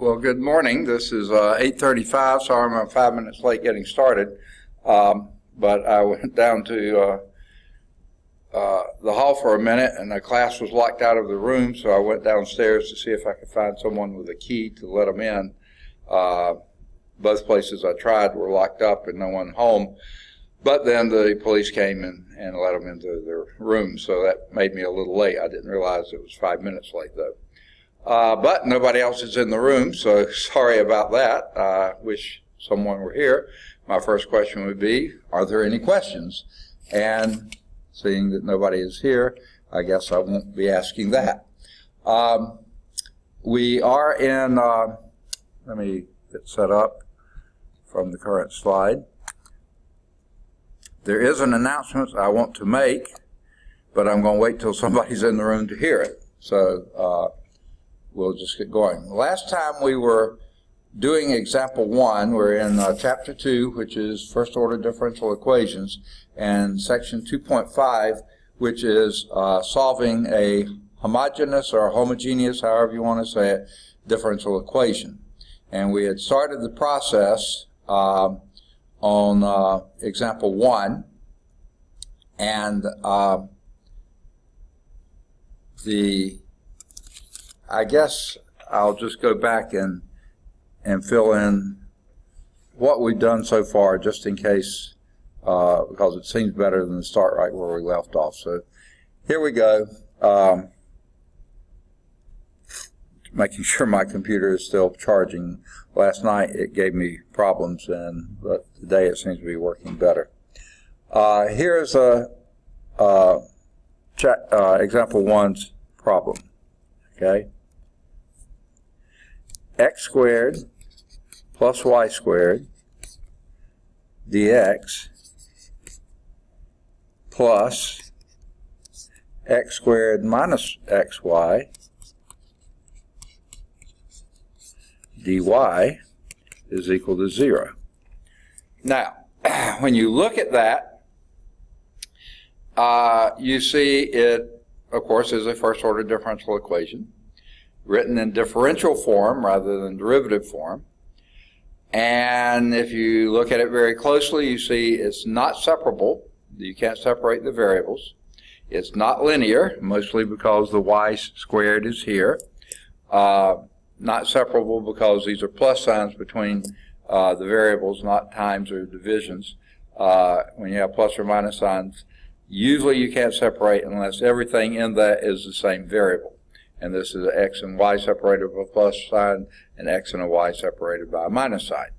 Well, good morning. This is 8:35. Sorry I'm 5 minutes late getting started. But I went down to the hall for a minute, and the class was locked out of the room, so I went downstairs to see if I could find someone with a key to let them in. Both places I tried were locked up and no one home. But then the police came and let them into their room, so that made me a little late. I didn't realize it was 5 minutes late, though. But nobody else is in the room, so sorry about that. I wish someone were here. My first question would be, are there any questions? And seeing that nobody is here, I guess I won't be asking that. We are in, let me get set up from the current slide. There is an announcement I want to make, but I'm going to wait till somebody's in the room to hear it. So we'll just get going. Last time we were doing example 1, we're in chapter 2, which is first order differential equations, and section 2.5, which is solving a homogeneous or homogeneous, however you want to say it, differential equation. And we had started the process on example 1, and I guess I'll just go back and fill in what we've done so far, just in case, because it seems better than to start right where we left off. So here we go. Making sure my computer is still charging. Last night it gave me problems, but today it seems to be working better. Here's example 1's problem. Okay. X squared plus y squared dx plus x squared minus xy dy is equal to 0. Now, when you look at that, you see it, of course, is a first order differential equation written in differential form rather than derivative form. And if you look at it very closely, you see it's not separable. You can't separate the variables. It's not linear, mostly because the y squared is here. Not separable because these are plus signs between the variables, not times or divisions. When you have plus or minus signs, usually you can't separate unless everything in that is the same variable. And this is x and y separated by a plus sign, and x and a y separated by a minus sign.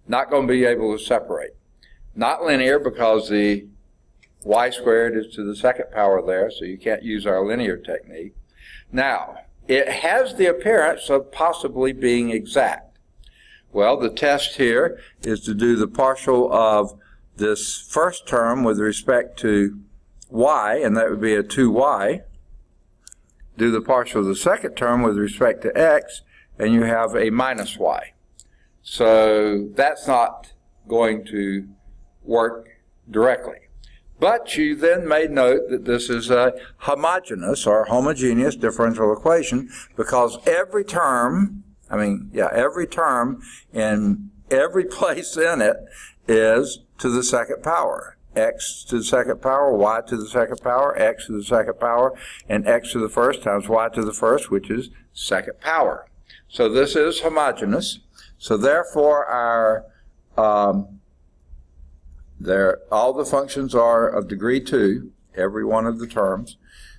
Not going to be able to separate. Not linear because the y squared is to the second power there, so you can't use our linear technique. Now, it has the appearance of possibly being exact. Well, the test here is to do the partial of this first term with respect to y, and that would be a 2y. Do the partial of the second term with respect to x, and you have a minus y. So that's not going to work directly. But you then may note that this is a homogeneous or homogeneous differential equation because every term in every place in it is to the second power. X to the second power, y to the second power, x to the second power, and x to the first times y to the first, which is second power. So this is homogeneous. So therefore all the functions are of degree 2, every one of the terms.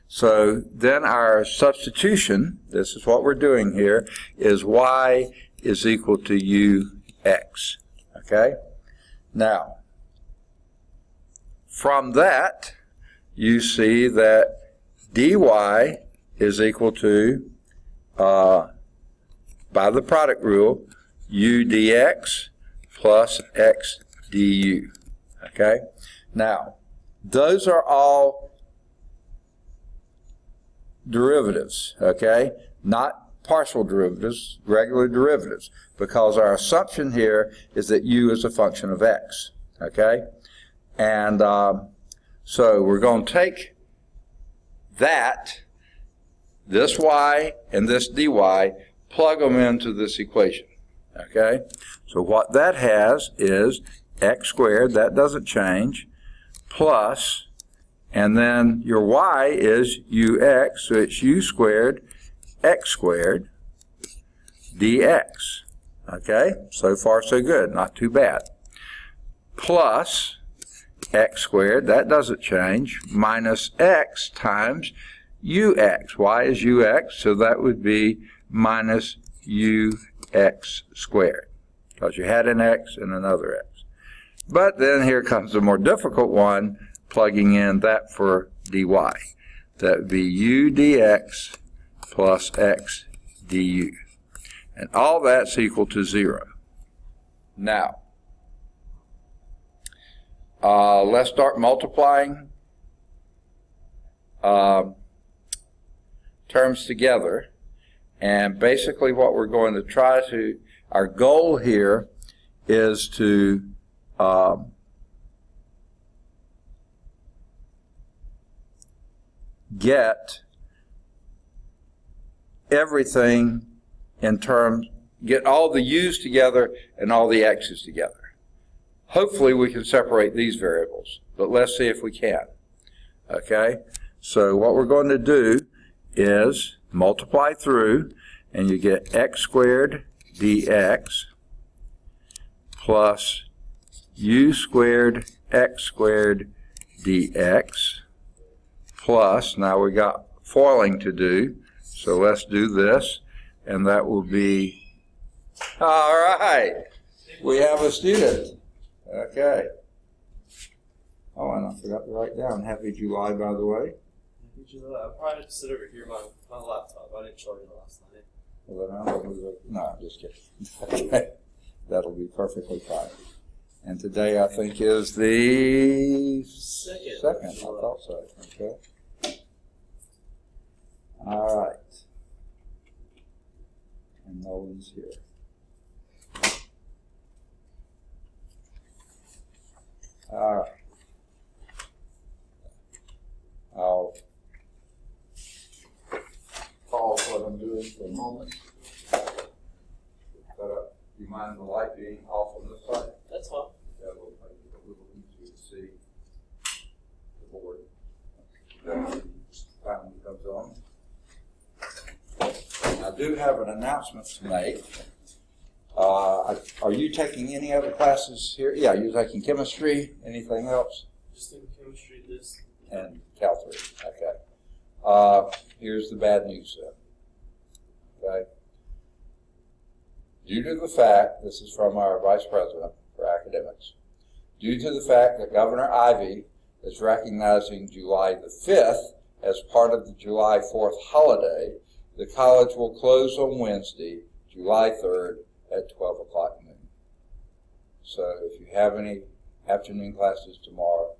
So then our substitution, this is what we're doing here, is y is equal to ux. Okay? Now, from that, you see that dy is equal to, by the product rule, u dx plus x du. Okay? Now, those are all derivatives, okay? Not partial derivatives, regular derivatives, because our assumption here is that u is a function of x, okay? And so we're going to take that, this y and this dy, plug them into this equation, okay? So what that has is x squared, that doesn't change, plus, and then your y is ux, so it's u squared x squared dx. Okay, so far so good, not too bad. Plus x squared, that doesn't change, minus x times ux. Y is ux, so that would be minus ux squared, because you had an x and another x. But then here comes the more difficult one, plugging in that for dy. That would be u dx plus x du. And all that's equal to 0. Now, let's start multiplying terms together. And basically what we're going to try to, our goal here is to get everything in terms, get all the u's together and all the x's together. Hopefully we can separate these variables, but let's see if we can. Okay, so what we're going to do is multiply through, and you get x squared dx plus u squared x squared dx plus, now we got foiling to do, so let's do this, and that will be, all right, we have a student. Okay. Oh, and I forgot to write down, Happy July, by the way. Happy July. I'll probably just sit over here my laptop. I didn't charge it last night. Well, then I'll move it. No, I'm just kidding. Okay. That'll be perfectly fine. And today, I think, is the second. I thought so. Okay. All right. And Nolan's here. All right. I'll pause what I'm doing for a moment. Do you mind the light being off on this side? That's fine. That will make it a little easier to see the board. That finally comes on. I do have an announcement to make. Are you taking any other classes here? Yeah, you're taking chemistry. Anything else? Just in chemistry, this. And Cal 3. Okay. Here's the bad news then. Okay. Due to the fact, this is from our Vice President for Academics, due to the fact that Governor Ivey is recognizing July the 5th as part of the July 4th holiday, the college will close on Wednesday, July 3rd at 12 o'clock noon. So if you have any afternoon classes tomorrow,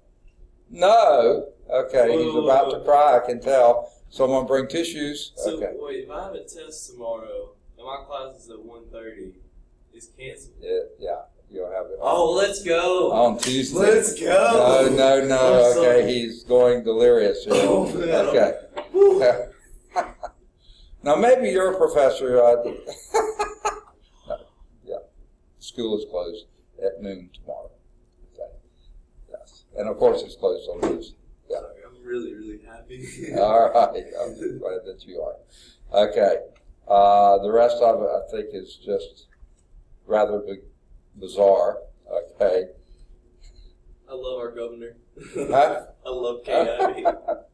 no. Okay, he's about to cry, I can tell. Someone bring tissues. So, okay. Wait, if I have a test tomorrow and my class is at 1:30, it's canceled? Yeah, you'll have it. Oh, let's go. On Tuesday. Let's go. No. Okay, he's going delirious here. Oh, man. Okay. Now, maybe you're a professor. No. Yeah. School is closed at noon tomorrow. Okay. Yes. And of course, it's closed on Tuesday. Yeah. Sorry, I'm really, really happy. All right. I'm glad that you are. Okay. The rest of it, I think, is just rather bizarre. Okay. I love our governor. Huh? I love KIV.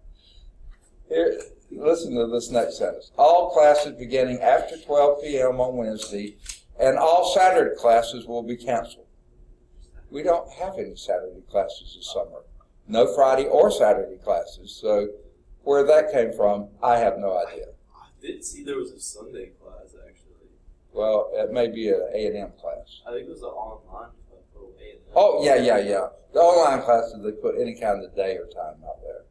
Here, listen to this next sentence. All classes beginning after 12 p.m. on Wednesday and all Saturday classes will be canceled. We don't have any Saturday classes this summer. No Friday or Saturday classes. So where that came from, I have no idea. I did see there was a Sunday class, actually. Well, it may be an A&M class. I think it was an online A&M. Oh, yeah. The online classes, they put any kind of day or time out there.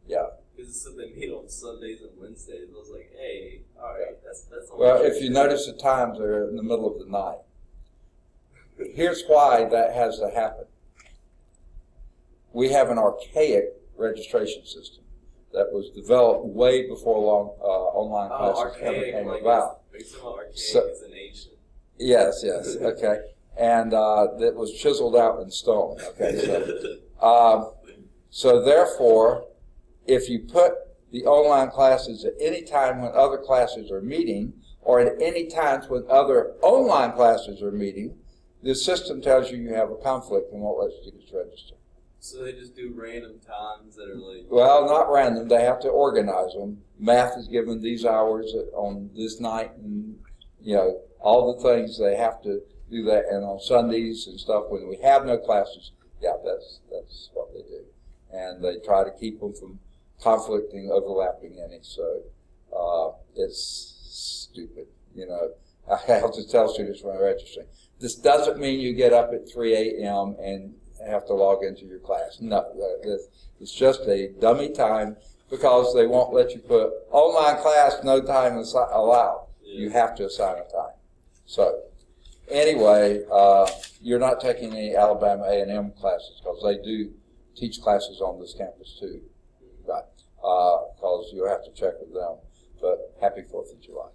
Yeah. Because it said they meet on Sundays and Wednesdays. I was like, hey, all right, that's well, if you notice the times, they're in the middle of the night. Here's why that has to happen. We have an archaic registration system that was developed way before online classes ever came about. Like some archaic So- is an ancient. Yes, okay. And that was chiseled out in stone. Okay, so therefore, if you put the online classes at any time when other classes are meeting, or at any times when other online classes are meeting, the system tells you have a conflict and won't let students register. So they just do random times that are like. Well, not random. They have to organize them. Math is given these hours on this night, and all the things they have to do that. And on Sundays and stuff, when we have no classes, that's what they do. And they try to keep them from conflicting, overlapping any. So it's stupid. I have to tell students when they're registering. This doesn't mean you get up at 3 a.m. and have to log into your class. No, it's just a dummy time because they won't let you put online class, no time allowed. Yeah. You have to assign a time. So anyway, you're not taking any Alabama A&M classes because they do teach classes on this campus too, right? Because you'll have to check with them. But happy 4th of July.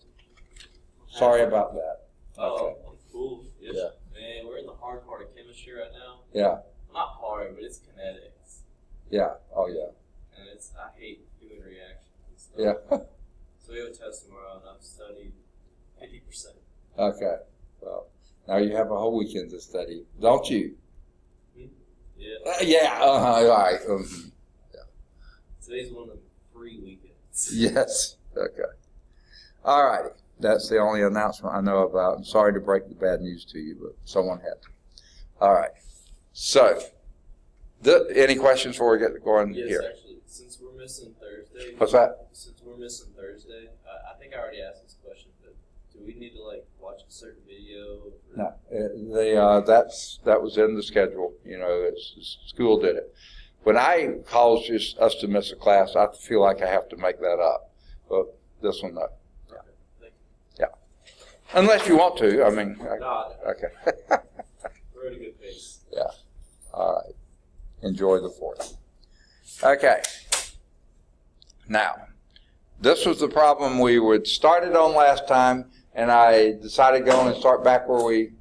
Sorry about that. Oh, cool. Yes. Yeah. Man, we're in the hard part of chemistry right now. Yeah. Not hard, but it's kinetics. Yeah. Oh, yeah. And I hate human reactions and stuff. Yeah. So we have a test tomorrow, and I've studied 50%. Okay. Well, now you have a whole weekend to study, don't you? Yeah. Yeah. All right. Today's one of the free weekends. Yes. Okay. All righty. That's the only announcement I know about. I'm sorry to break the bad news to you, but someone had to. All right. So, any questions before we get going Yes, here? actually, since we're missing Thursday. What's that? Since we're missing Thursday, I think I already asked this question, but do we need to watch a certain video? No. That was in the schedule. School did it. When I cause us to miss a class, I feel like I have to make that up. But this one, no. Unless you want to, I mean. No. Okay. We're at a good pace. Yeah. All right. Enjoy the 4th. Okay. Now, this was the problem we would started on last time, and I decided to go and start back where we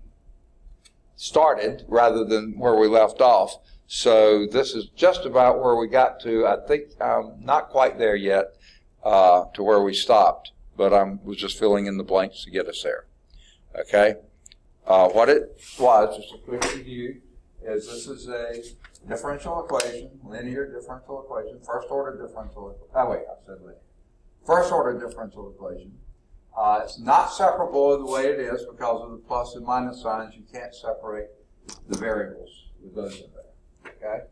started rather than where we left off. So this is just about where we got to. I think I'm not quite there yet to where we stopped, but I was just filling in the blanks to get us there. Okay? What it was, just a quick review, is this is a differential equation, linear differential equation, first order differential equation. Oh, wait, I said linear. First order differential equation. It's not separable the way it is because of the plus and minus signs. You can't separate the variables with those in there. Okay?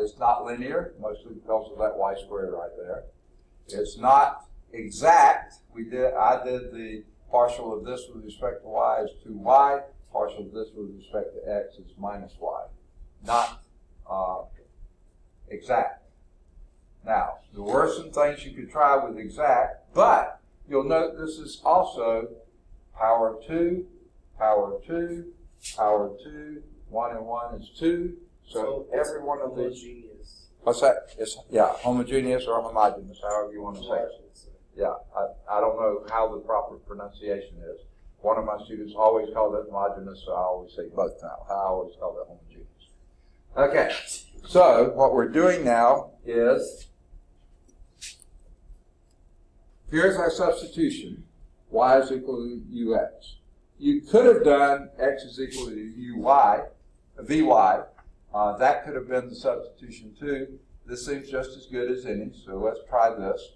It's not linear, mostly because of that y squared right there. It's not exact. I did the partial of this with respect to y is 2y. Partial of this with respect to x is minus y. Not exact. Now, there were some things you could try with exact, but you'll note this is also power 2, power 2, power 2, 1 and 1 is 2. So every one of these. Homogeneous. What's that? Homogeneous or homogeneous, however you want to say it. Yeah, I don't know how the proper pronunciation is. One of my students always called it homogeneous, so I always say both now. I always call it homogeneous. Okay, so what we're doing now is, here's our substitution. Y is equal to ux. You could have done x is equal to vy. That could have been the substitution too. This seems just as good as any, so let's try this.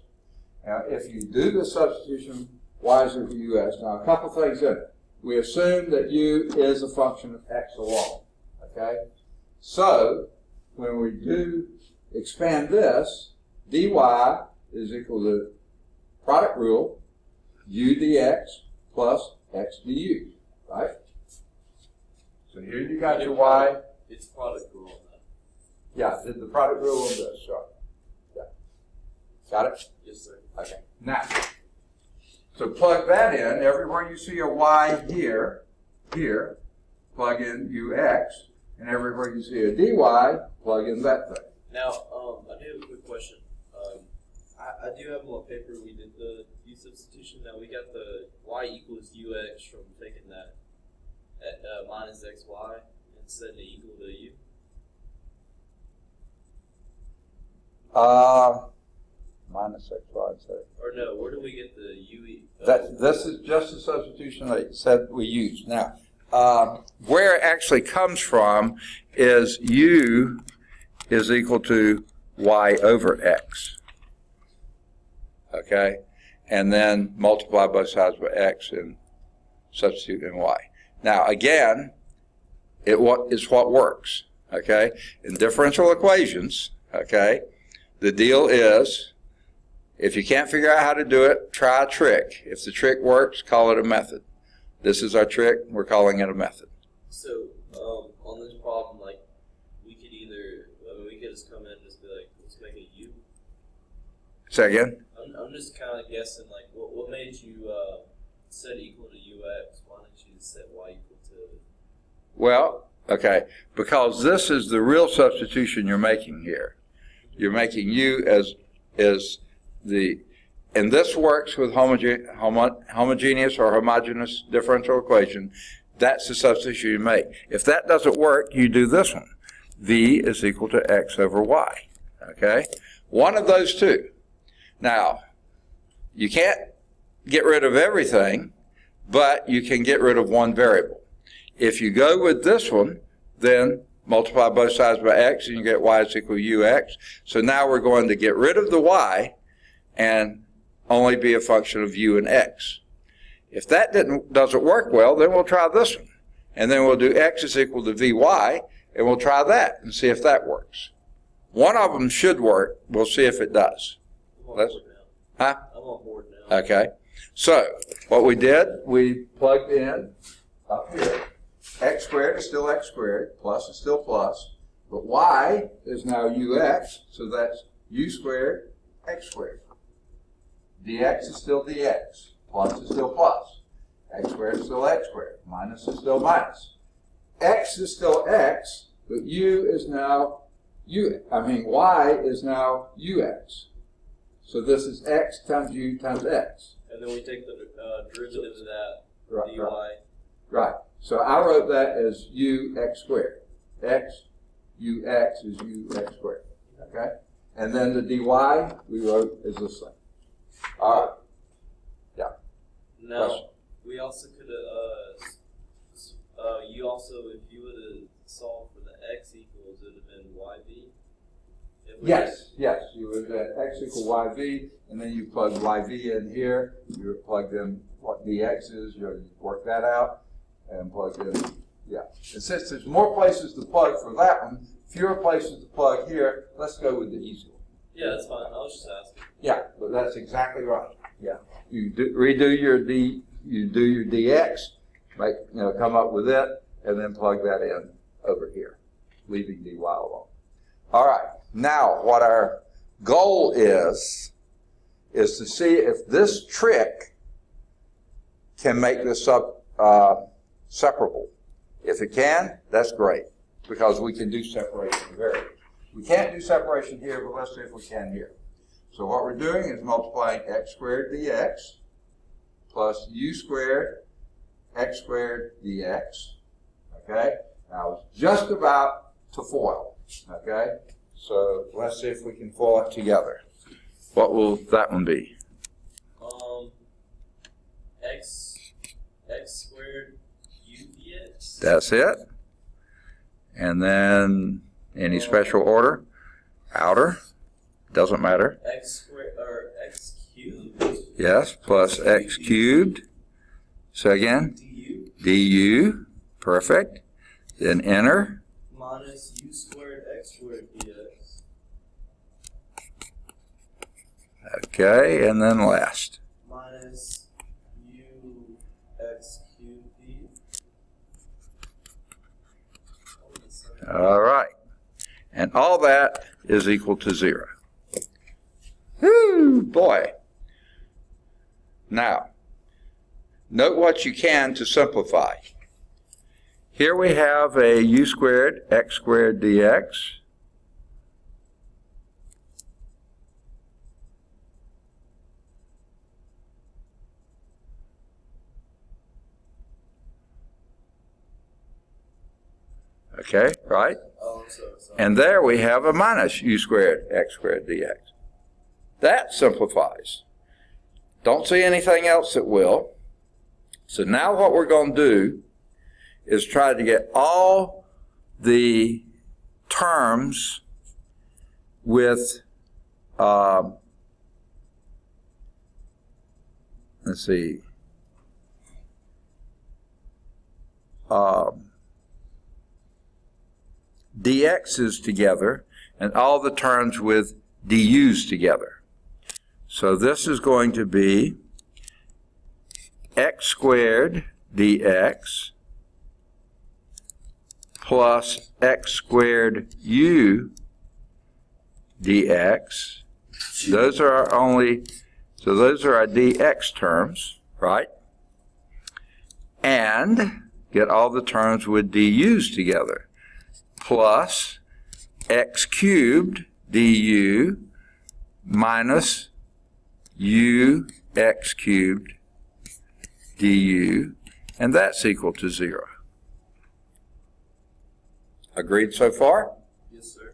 Now, if you do the substitution, y is equal to ux. Now, a couple things in it. We assume that u is a function of x alone. Okay? So, when we do expand this, dy is equal to product rule, u dx plus x du. Right? So here you got your y. It's product rule on that. Yeah, the product rule on this. Sure. Yeah. Got it? Yes, sir. Okay. Now, so plug that in. Everywhere you see a y here, plug in ux, and everywhere you see a dy, plug in that thing. Now, I do have a quick question. I do have them on paper. We did the u substitution? Now we got the y equals ux from taking that minus xy and setting it equal to u. Minus x, y, and z. Or no, where do we get the u? This is just the substitution they said we used. Now, where it actually comes from is u is equal to y over x. Okay? And then multiply both sides by x and substitute in y. Now, again, it's what works. Okay? In differential equations, okay, the deal is, if you can't figure out how to do it, try a trick. If the trick works, call it a method. This is our trick. We're calling it a method. So, on this problem, like, we could either, we could just come in and just be like, let's make a u. Say again? I'm just kind of guessing, like, what made you set equal to ux? Why didn't you set y equal to? Well, okay, because this is the real substitution you're making here. You're making u as the, and this works with homogeneous or homogeneous differential equation. That's the substitution you make. If that doesn't work, you do this one. V is equal to x over y. Okay? One of those two. Now, you can't get rid of everything, but you can get rid of one variable. If you go with this one, then multiply both sides by x and you get y is equal to ux. So now we're going to get rid of the y and only be a function of u and x. If that doesn't work well, then we'll try this one. And then we'll do x is equal to vy, and we'll try that and see if that works. One of them should work. We'll see if it does. I'm on board now. Okay. So, what we did, we plugged in up here. X squared is still x squared, plus is still plus, but y is now ux, so that's u squared, x squared. Dx is still dx, plus is still plus. X squared is still x squared, minus is still minus. X is still x, but y is now ux. So this is x times u times x. And then we take the derivative of that, Right, dy. Right. So I wrote that as u x squared. X, ux is u x squared. Okay? And then the dy we wrote as this thing. All right. Yeah. Now, Question. we also could have, you also, if you would have solved for the x equals, it would have been yv. Yes. You would have x equal yv, and then you plug yv in here. You plug in what dx is. You work that out. And plug in, yeah. And since there's more places to plug for that one, fewer places to plug here, let's go with the easy one. Yeah, that's fine. I was just asking. Yeah, but that's exactly right. Yeah. You redo your dx, come up with it, and then plug that in over here, leaving dy alone. All right. Now, what our goal is to see if this trick can make this separable. If it can, that's great, because we can do separation of variables. We can't do separation here, but let's see if we can here. So what we're doing is multiplying x squared dx plus u squared x squared dx. Okay? Now it's just about to FOIL. Okay? So let's see if we can FOIL it together. What will that one be? X squared u dx. That's it. And then any special order? Outer? Doesn't matter. X squared or x cubed. Yes, plus x cubed. So again, du. Perfect. Then enter. Minus u squared x squared dx. Okay, and then last. Minus u x cubed d. All right. And all that is equal to 0. Whoo, boy. Now, note what you can to simplify. Here we have a u squared x squared dx. Okay, right? Oh, so. And there we have a minus u squared x squared dx. That simplifies. Don't see anything else that will. So now what we're going to do is try to get all the terms with, let's see, dx's together and all the terms with du's together. So this is going to be x squared dx plus x squared u dx. Those are our only, so those are our dx terms, right? And get all the terms with du's together. Plus x cubed du minus u x cubed du, and that's equal to 0. Agreed so far? Yes, sir.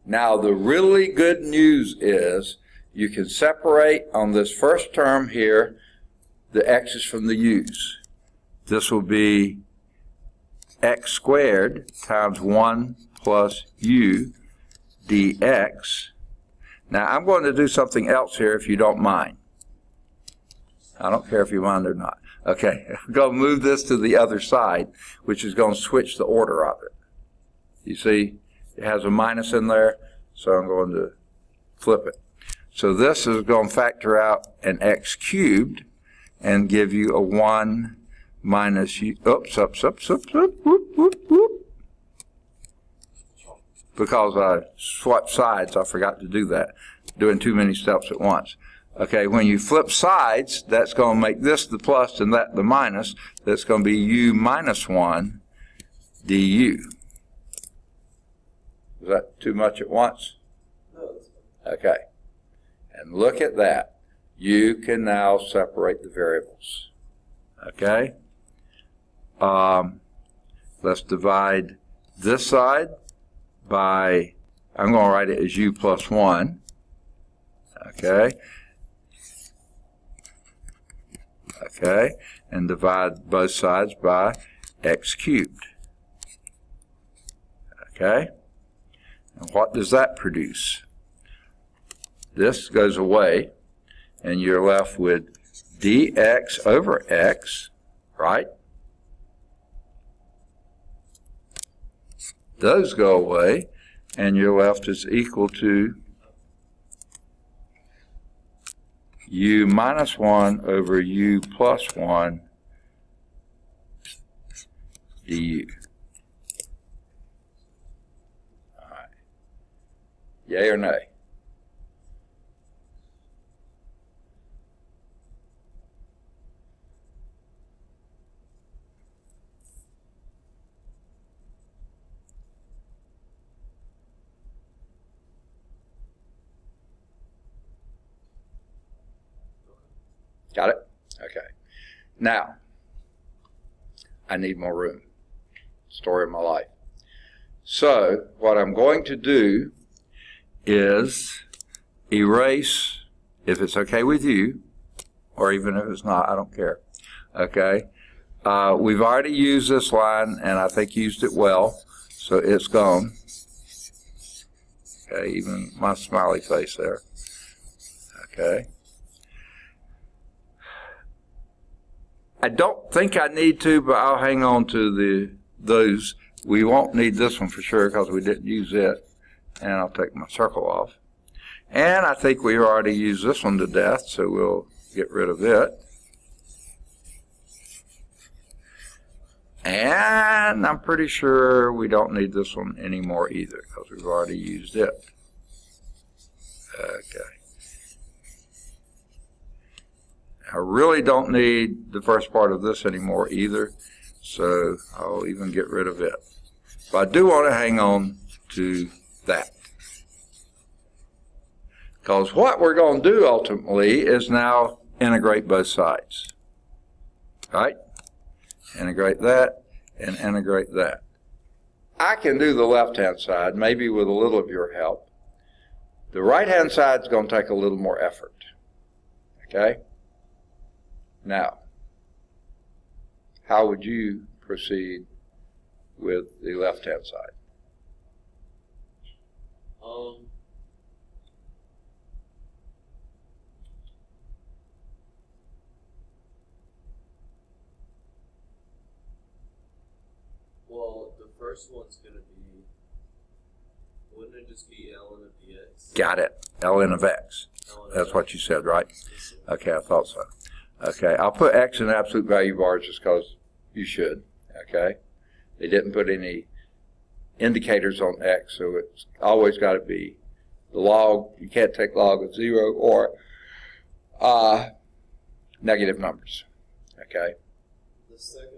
Now the really good news is you can separate on this first term here the x's from the u's. This will be x squared times 1 plus u dx. Now I'm going to do something else here if you don't mind. I don't care if you mind or not. Okay, I'm going to move this to the other side, which is going to switch the order of it. You see, it has a minus in there, so I'm going to flip it. So this is going to factor out an x cubed and give you a 1 minus u, whoop. Because I swapped sides, I forgot to do that, doing too many steps at once. Okay, when you flip sides, that's going to make this the plus and that the minus. That's going to be u minus 1 du. Is that too much at once? No, that's fine. Okay. And look at that. You can now separate the variables. Okay? Let's divide this side by, I'm going to write it as u plus 1. Okay? Okay? And divide both sides by x cubed. Okay? And what does that produce? This goes away, and you're left with dx over x, right? Those go away, and you're left is equal to u minus 1 over u plus 1 du. All right. Yay or nay? Got it? Okay. Now, I need more room. Story of my life. So, what I'm going to do is erase, if it's okay with you, or even if it's not, I don't care. Okay? We've already used this line, and I think used it well, so it's gone. Okay, even my smiley face there. Okay. I don't think I need to, but I'll hang on to those. We won't need this one for sure because we didn't use it. And I'll take my circle off. And I think we already used this one to death, so we'll get rid of it. And I'm pretty sure we don't need this one anymore either because we've already used it. Okay. I really don't need the first part of this anymore either, so I'll even get rid of it. But I do want to hang on to that. Because what we're going to do ultimately is now integrate both sides. Right? Integrate that and integrate that. I can do the left-hand side, maybe with a little of your help. The right-hand side is going to take a little more effort. Okay? Now, how would you proceed with the left-hand side? Well, the first one's going to be, wouldn't it just be ln of dx? Got it. ln of x. That's what you said, right? Okay, I thought so. Okay, I'll put x in absolute value bars just because you should. Okay? They didn't put any indicators on x, so it's always got to be the log. You can't take log of 0 or negative numbers. Okay? The second one.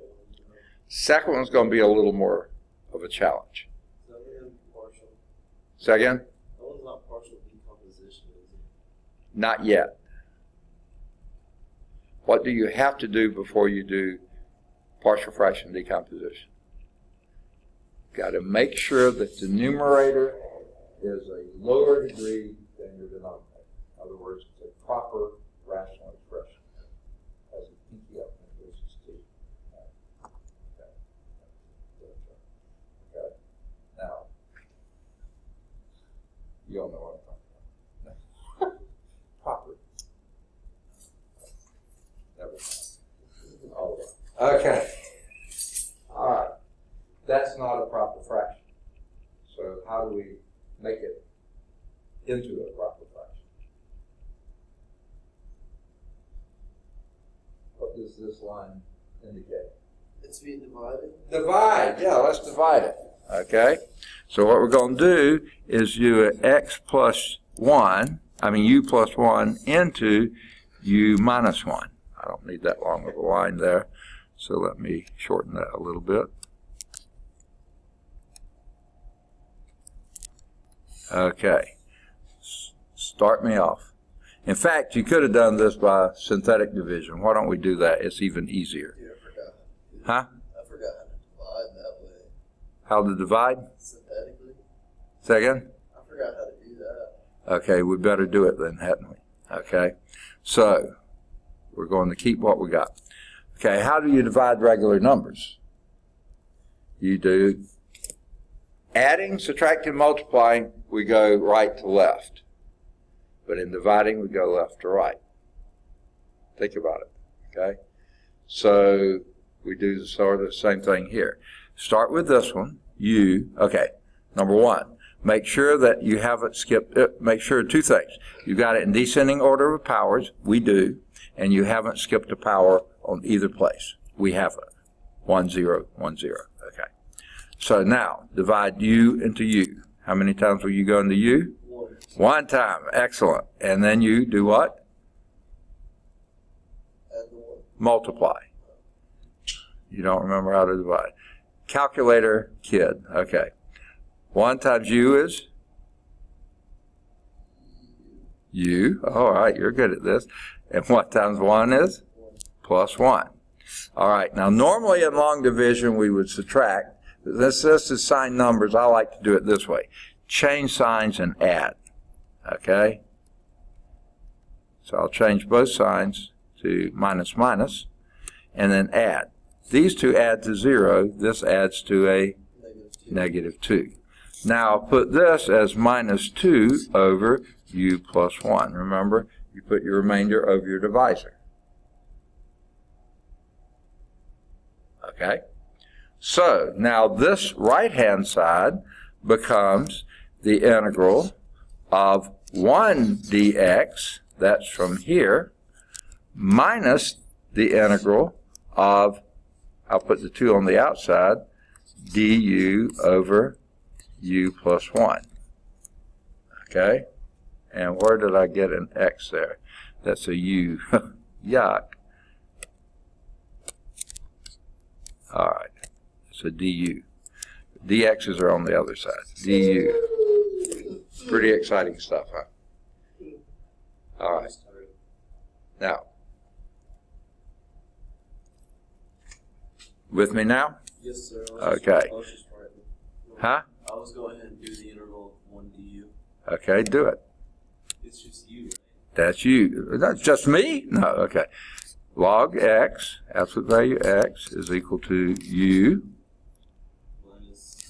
Second one's going to be a little more of a challenge. Is that going to be partial? Say again? That one's not partial decomposition, is it? Not yet. What do you have to do before you do partial fraction decomposition? Got to make sure that the numerator is a lower degree than your denominator. In other words, it's a proper rational expression. As a pinky up versus t. Okay. Now, you all know what I'm talking about. Proper. Never mind. All right. Okay. All right. That's not a proper fraction. So how do we make it into a proper fraction? What does this line indicate? It's being divided. Divide. Yeah, let's divide it. Okay. So what we're going to do is do x plus 1, u plus 1 into u minus 1. I don't need that long of a line there. So let me shorten that a little bit. Okay, start me off. In fact, you could have done this by synthetic division. Why don't we do that? It's even easier. Yeah, I forgot. Huh? I forgot how to divide that way. How to divide? Synthetically. Say again? I forgot how to do that. Okay, we better do it then, hadn't we? Okay, so we're going to keep what we got. Okay, how do you divide regular numbers? You do adding, subtracting, multiplying, we go right to left. But in dividing, we go left to right. Think about it, okay? So we do sort of the same thing here. Start with this one, okay, number 1. Make sure that you haven't skipped, make sure 2 things. You got it in descending order of powers, we do, and you haven't skipped a power on either place. We have it, 1, 0, 1, 0, okay. So now, divide u into u. How many times will you go into u? 1. 1 time. Excellent. And then you do what? Add the 1. Multiply. You don't remember how to divide. Calculator kid. Okay. 1 times u is? U. All right, you're good at this. And what times 1 is? 1. Plus 1. All right. Now, normally in long division, we would subtract. This is sign numbers. I like to do it this way. Change signs and add. Okay? So I'll change both signs to minus minus and then add. These two add to 0. This adds to a negative 2. Now I'll put this as minus 2 over u plus 1. Remember, you put your remainder over your divisor. Okay? So now this right-hand side becomes the integral of 1 dx, that's from here, minus the integral of, I'll put the 2 on the outside, du over u plus 1. Okay? And where did I get an x there? That's a u. Yuck. All right. So du. dx's are on the other side. du. Pretty exciting stuff, huh? All right. Now, with me now? Yes, sir. Okay. Huh? I was go ahead and do the integral of 1 du. Okay, do it. It's just u, right? That's you. That's just me? No, okay. Log x, absolute value x, is equal to u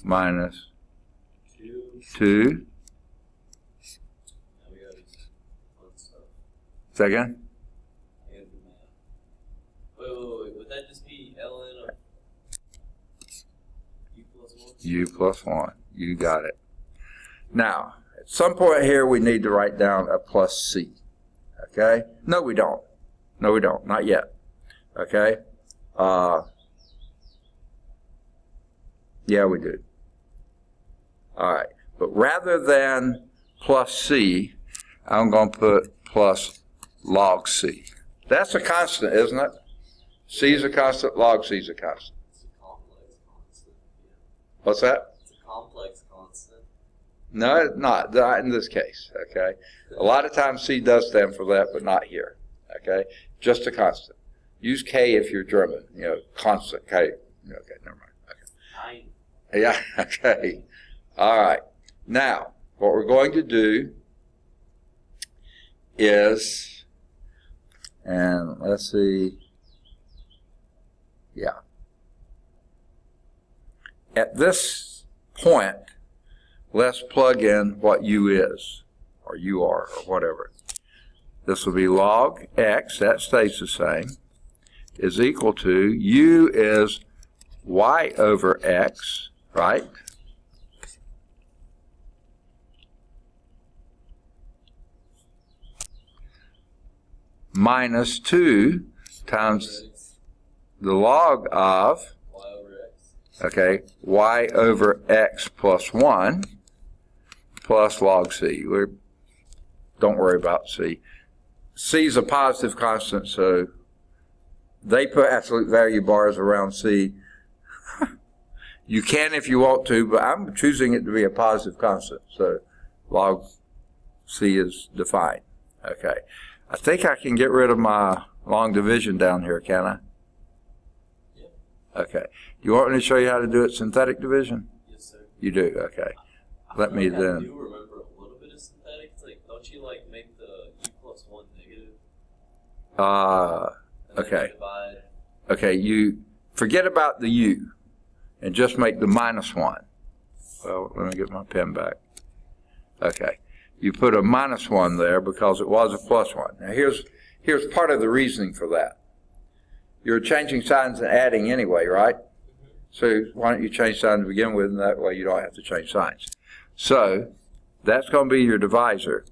minus 2. Now we got these fun stuff. Second? I gotta do math. Wait. Would that just be ln of u plus 1? U plus 1. You got it. Now, at some point here, we need to write down a plus c. Okay? No, we don't. No, we don't. Not yet. Okay? Yeah, we do. All right. But rather than plus c, I'm going to put plus log c. That's a constant, isn't it? C is a constant, log c is a constant. It's a complex constant. Yeah. What's that? It's a complex constant. No, it's not. Not in this case. Okay? A lot of times C does stand for that, but not here. Okay? Just a constant. Use K if you're German. You know, constant K. Okay, never mind. Okay. 9. Yeah, okay. All right. Now, what we're going to do is, and let's see, yeah. At this point, let's plug in what U is, or U are, or whatever. This will be log x, that stays the same, is equal to, U is y over x, right? Minus 2 times the log of, Y over x. okay, y over x plus 1 plus log c. Don't worry about c. C is a positive constant, so they put absolute value bars around c. You can if you want to, but I'm choosing it to be a positive constant, so log c is defined. Okay. I think I can get rid of my long division down here, can I? Yeah. Okay. You want me to show you how to do it synthetic division? Yes, sir. You do, okay. Let me I then. do remember a little bit of synthetic. It's like, don't you like make the u plus 1 negative? And then Okay. you divide. Okay, you forget about the u and just make the minus 1. Well, let me get my pen back. Okay. You put a minus 1 there because it was a plus 1. Now here's part of the reasoning for that. You're changing signs and adding anyway, right? So why don't you change signs to begin with, and that way you don't have to change signs. So that's going to be your divisor.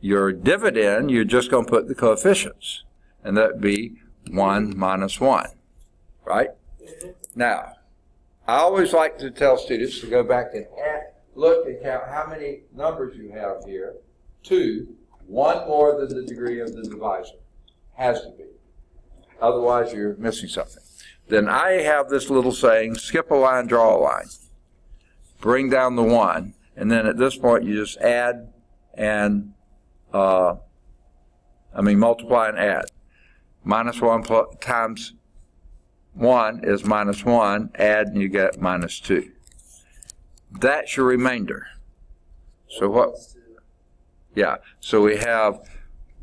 Your dividend, you're just going to put the coefficients, and that would be 1 minus 1, right? Now, I always like to tell students to go back and look and count how many numbers you have here. 2, 1 more than the degree of the divisor. Has to be. Otherwise, you're missing something. Then I have this little saying, skip a line, draw a line. Bring down the 1. And then at this point, you just add and, multiply and add. Minus 1 times 1 is minus 1. Add and you get minus 2. That's your remainder. So what? Yeah. So we have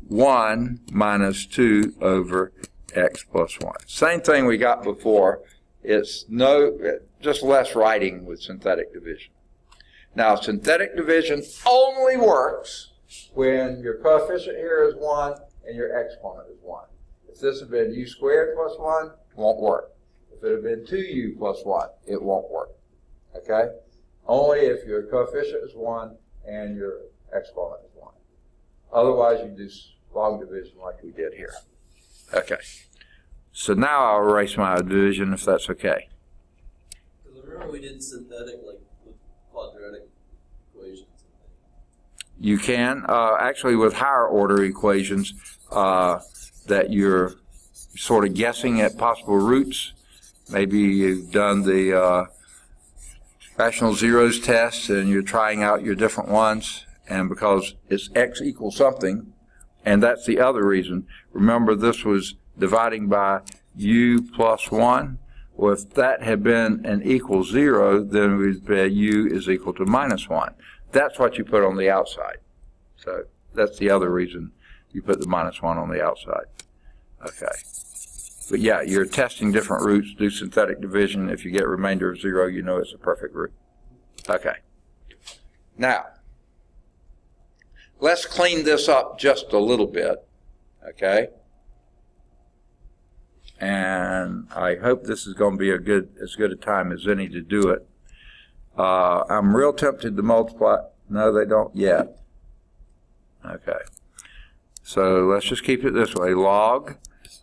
1 minus 2 over x plus 1. Same thing we got before. It's just less writing with synthetic division. Now, synthetic division only works when your coefficient here is 1 and your exponent is 1. If this had been u squared plus 1, it won't work. If it had been 2u plus 1, it won't work. Okay? Only if your coefficient is 1 and your exponent is 1. Otherwise, you do long division like we did here. Okay. So now I'll erase my division if that's okay. Because I remember we did synthetic like with quadratic equations. You can, actually with higher order equations that you're sort of guessing at possible roots. Maybe you've done the rational zeros test and you're trying out your different ones, and because it's x equals something, and that's the other reason. Remember, this was dividing by u plus 1. Well, if that had been an equal 0, then we'd say u is equal to minus 1. That's what you put on the outside. So that's the other reason you put the minus 1 on the outside. Okay. But yeah, you're testing different roots, do synthetic division. If you get remainder of 0, you know it's a perfect root. Okay. Now, let's clean this up just a little bit. Okay. And I hope this is going to be as good a time as any to do it. I'm real tempted to multiply. No, they don't yet. Okay. So let's just keep it this way. Log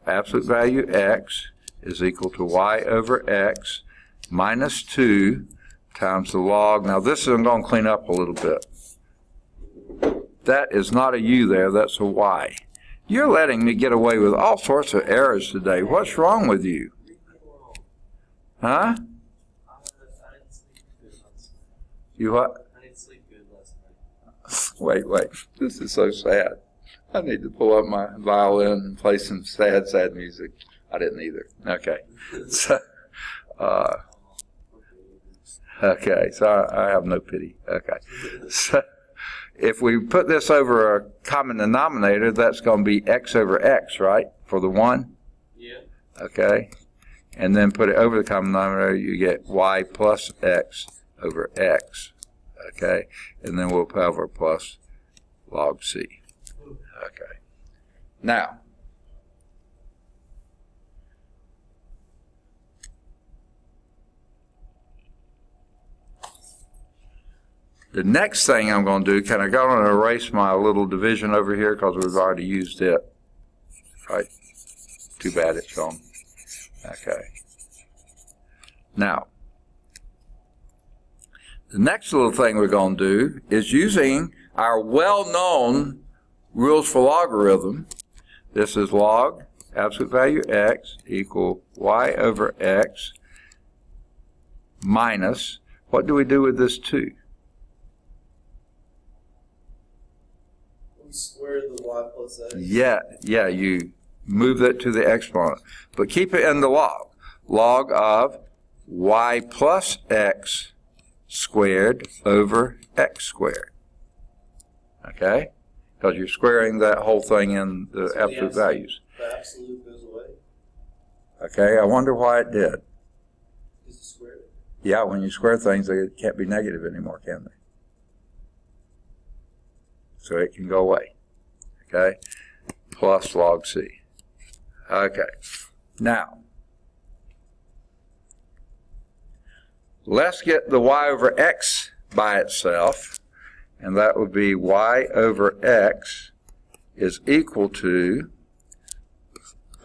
absolute value x is equal to y over x minus 2 times the log. Now this is, I'm going to clean up a little bit. That is not a u there, that's a y. You're letting me get away with all sorts of errors today. What's wrong with you? Huh? You what? I didn't sleep good last night. Wait. This is so sad. I need to pull up my violin and play some sad music. I didn't either. Okay. So, okay, so I have no pity. Okay. So, if we put this over a common denominator, that's going to be x over x, right? For the 1? Yeah. Okay. And then put it over the common denominator, you get y plus x over x. Okay. And then we'll put over plus log c. Okay. Now, the next thing I'm going to do, can I go and erase my little division over here because we've already used it? Right? Too bad it's gone. Okay. Now, the next little thing we're going to do is using our well-known rules for logarithm. This is log absolute value x equal y over x minus, what do we do with this 2? We square the y plus x. Yeah, you move that to the exponent. But keep it in the log. Log of y plus x squared over x squared. Okay? Because you're squaring that whole thing in the So absolute values. The absolute goes away. Okay, I wonder why it did. Is it squared? Yeah, when you square things, they can't be negative anymore, can they? So it can go away. Okay? Plus log c. Okay. Now, let's get the y over x by itself, and that would be y over x is equal to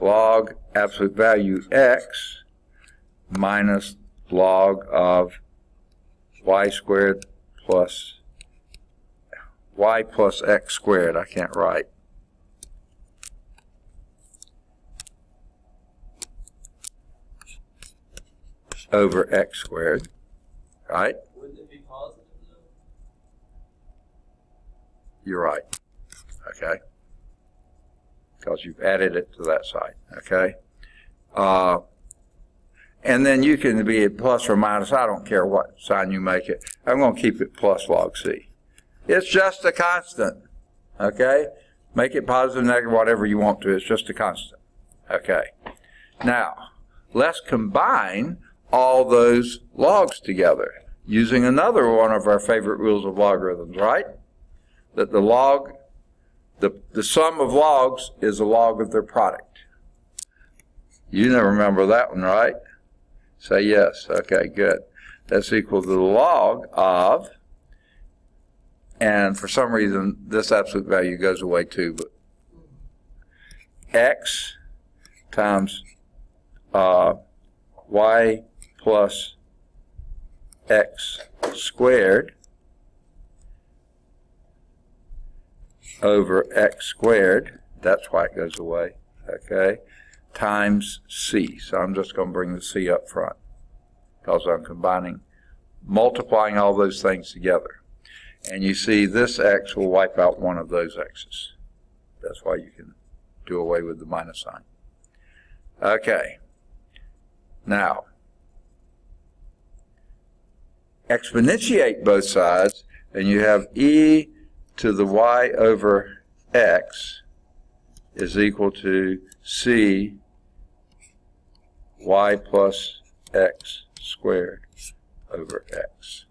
log absolute value x minus log of y squared plus y plus x squared. I can't write. Over x squared, right? Wouldn't it be positive though? You're right. Okay. Because you've added it to that side. Okay. And then you can be at plus or minus. I don't care what sign you make it. I'm going to keep it plus log c. It's just a constant. Okay. Make it positive, negative, whatever you want to. It's just a constant. Okay. Now, let's combine all those logs together using another one of our favorite rules of logarithms, right? That the log, the sum of logs is a log of their product. You never remember that one, right? Say yes. Okay, good. That's equal to the log of, and for some reason this absolute value goes away too, but x times y plus x squared over x squared, that's why it goes away, okay, times c. So I'm just going to bring the c up front because I'm combining, multiplying all those things together. And you see this x will wipe out one of those x's. That's why you can do away with the minus sign. Okay. Now, exponentiate both sides, and you have e to the y over x is equal to c y plus x squared over x.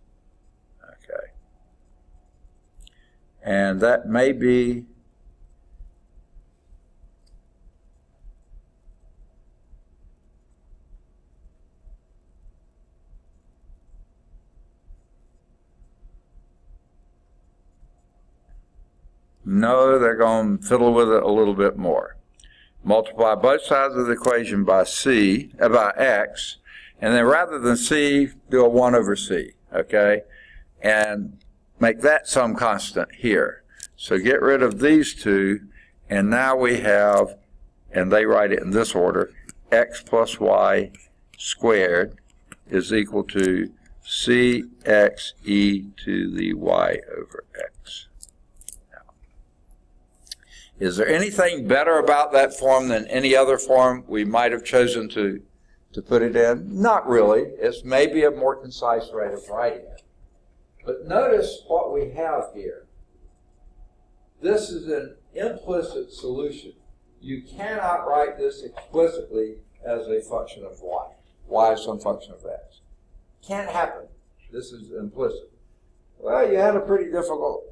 Okay. And that may be no, they're going to fiddle with it a little bit more. Multiply both sides of the equation by by x, and then rather than c, do a 1 over c, okay? And make that some constant here. So get rid of these two, and now we have, and they write it in this order, x plus y squared is equal to cx e to the y over x. Is there anything better about that form than any other form we might have chosen to put it in? Not really. It's maybe a more concise way of writing it. But notice what we have here. This is an implicit solution. You cannot write this explicitly as a function of y. Y is some function of x. Can't happen. This is implicit. Well, you had a pretty difficult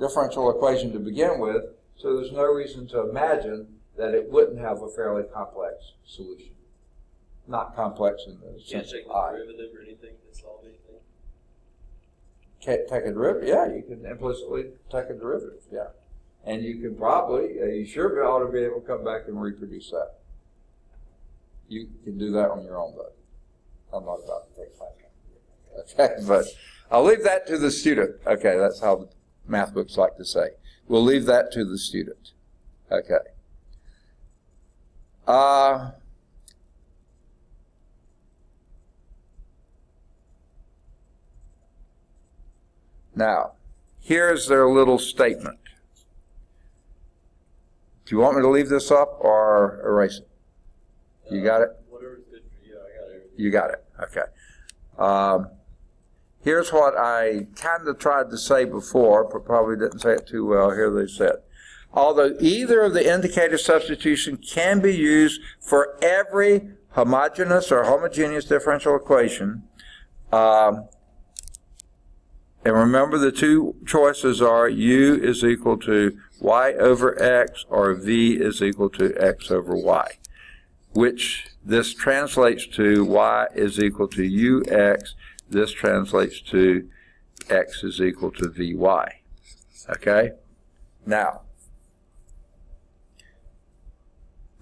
differential equation to begin with, so there's no reason to imagine that it wouldn't have a fairly complex solution. Not complex in the Can't sense take of the I. derivative or anything to solve anything? Can't take a derivative? Yeah, you can implicitly take a derivative, yeah. And you can probably, you sure ought to be able to come back and reproduce that. You can do that on your own, though. I'm not about to take class. Okay, but I'll leave that to the student. Okay, that's how the math books like to say. We'll leave that to the student. Okay. Now, here's their little statement. Do you want me to leave this up or erase it? You got it? Whatever's good for you. I got everything. You got it. Okay. Here's what I kind of tried to say before, but probably didn't say it too well. Here they said. Although either of the indicator substitution can be used for every homogeneous or homogeneous differential equation, and remember the two choices are u is equal to y over x or v is equal to x over y, which this translates to y is equal to ux. This translates to x is equal to vy. Okay? Now,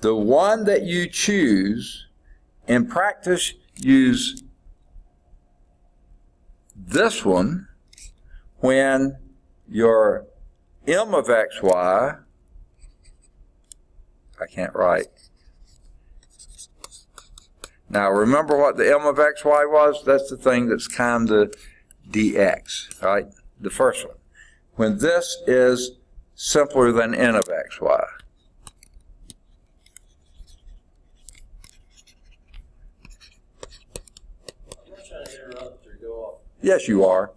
the one that you choose, in practice, use this one when your m of xy, I can't write. Now remember what the m of xy was? That's the thing that's kind of dx, right? The first one. When this is simpler than n of xy. I'm not trying to interrupt or go off. Yes, you are.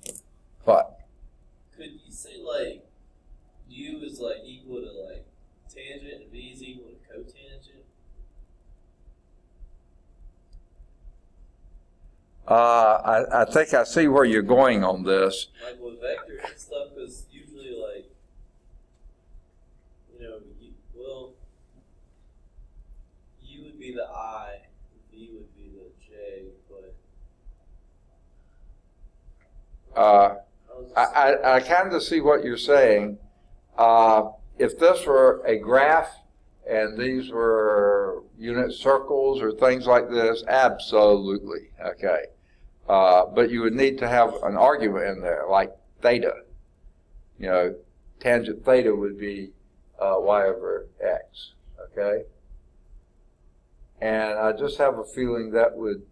But Could you say, like, u is, like, equal to, like, tangent and v is equal to cotangent? I think I see where you're going on this. Like, with vectors and stuff, because usually, like, you know, u would be the I, v would be the j, but... I kind of see what you're saying. If this were a graph and these were unit circles or things like this, absolutely, okay. But you would need to have an argument in there, like theta. You know, tangent theta would be y over x, okay? And I just have a feeling that would,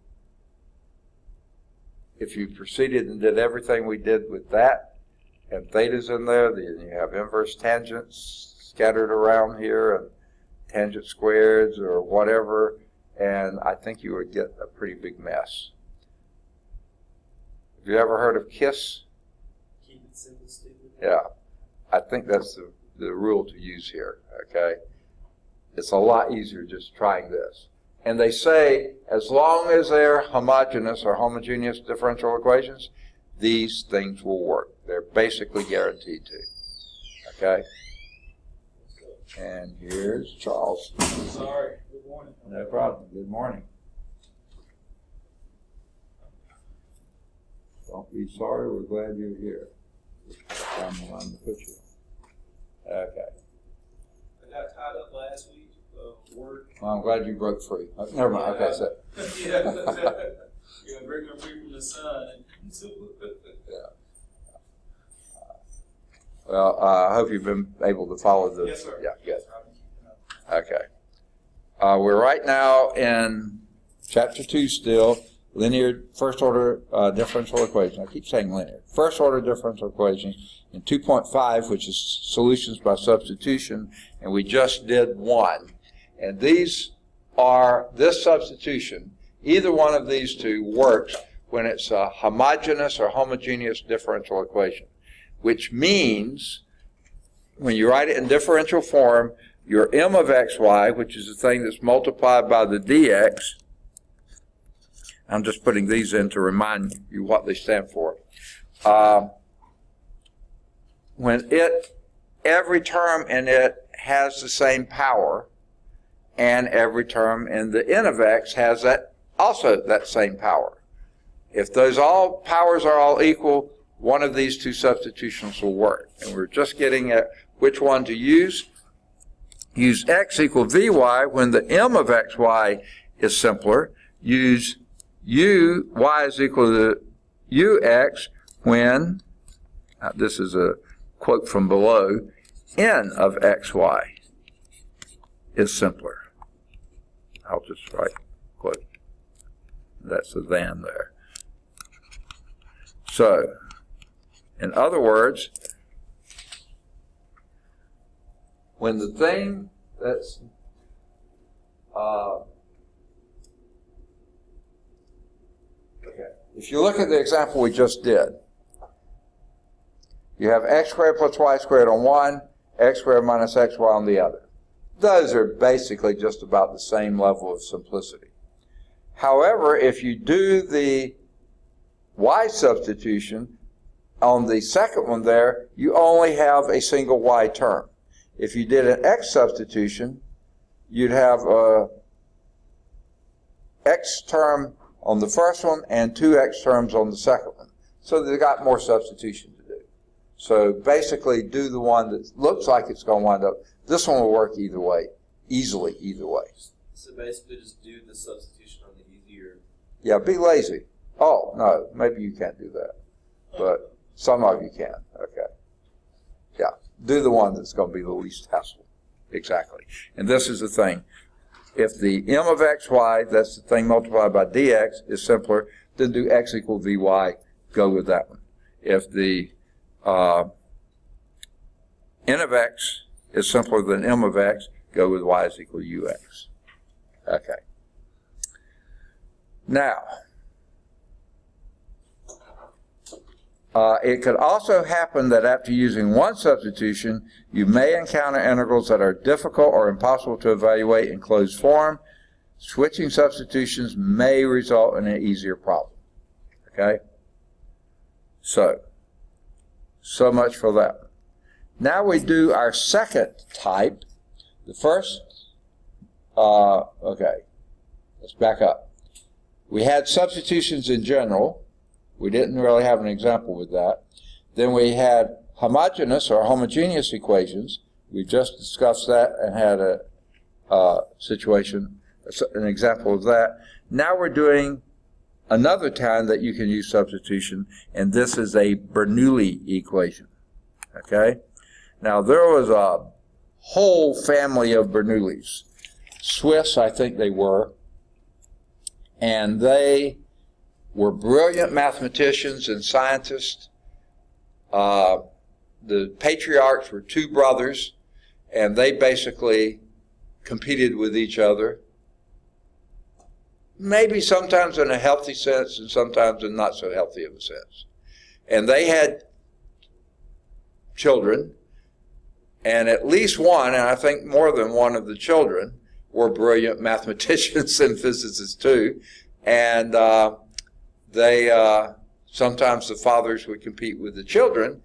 if you proceeded and did everything we did with that, and theta's in there, then you have inverse tangents scattered around here, and tangent squareds or whatever, and I think you would get a pretty big mess. Have you ever heard of KISS? Keep it simple, stupid. Yeah. I think that's the rule to use here, okay? It's a lot easier just trying this. And they say, as long as they're homogeneous or homogeneous differential equations, these things will work. They're basically guaranteed to. Okay? And here's Charles. Sorry. Good morning. No problem. Good morning. Don't be sorry. We're glad you're here. I'm the one to put you on. Okay. I got tied up last week. Work. Well, I'm glad you broke free. Never mind. Okay, so. Yeah. Bring them free from the sun. Yeah. Well, I hope you've been able to follow the. Yes, sir. Yeah, good. Okay. We're right now in chapter 2 still, linear first order differential equation. I keep saying linear. First order differential equations in 2.5, which is solutions by substitution, and we just did 1. And these are, this substitution, either one of these two works when it's a homogeneous or homogeneous differential equation, which means when you write it in differential form, your m of xy, which is the thing that's multiplied by the dx, I'm just putting these in to remind you what they stand for. When every term in it has the same power, and every term in the n of x has also that same power. If those powers are all equal, one of these two substitutions will work. And we're just getting at which one to use. Use x equal vy when the m of xy is simpler. Use y is equal to ux when, this is a quote from below, n of xy is simpler. I'll just write quote. That's a than there. So, in other words, when the thing that's okay, if you look at the example we just did, you have x squared plus y squared on one, x squared minus xy on the other. Those are basically just about the same level of simplicity. However, if you do the y substitution on the second one there, you only have a single y term. If you did an x substitution, you'd have a x term on the first one and 2x terms on the second one. So they've got more substitution to do. So basically do the one that looks like it's going to wind up. This one will work either way, easily either way. So basically just do the substitution on the easier. Yeah, be lazy. Oh, no, maybe you can't do that. But some of you can. Okay. Yeah, do the one that's going to be the least hassle. Exactly. And this is the thing. If the m of xy, that's the thing multiplied by dx, is simpler, then do x equal vy. Go with that one. If the n of x is simpler than m of x, go with y is equal to ux. Okay. Now, it could also happen that after using one substitution, you may encounter integrals that are difficult or impossible to evaluate in closed form. Switching substitutions may result in an easier problem. Okay? So much for that. Now we do our second type. The first, okay, let's back up. We had substitutions in general. We didn't really have an example with that. Then we had homogeneous or homogeneous equations. We just discussed that and had a situation, an example of that. Now we're doing another time that you can use substitution, and this is a Bernoulli equation. Okay? Now there was a whole family of Bernoullis. Swiss, I think they were. And they were brilliant mathematicians and scientists. The patriarchs were two brothers, and they basically competed with each other. maybe sometimes in a healthy sense and sometimes in not so healthy of a sense. And they had children, and at least one, and I think more than one of the children, were brilliant mathematicians and physicists too. And sometimes the fathers would compete with the children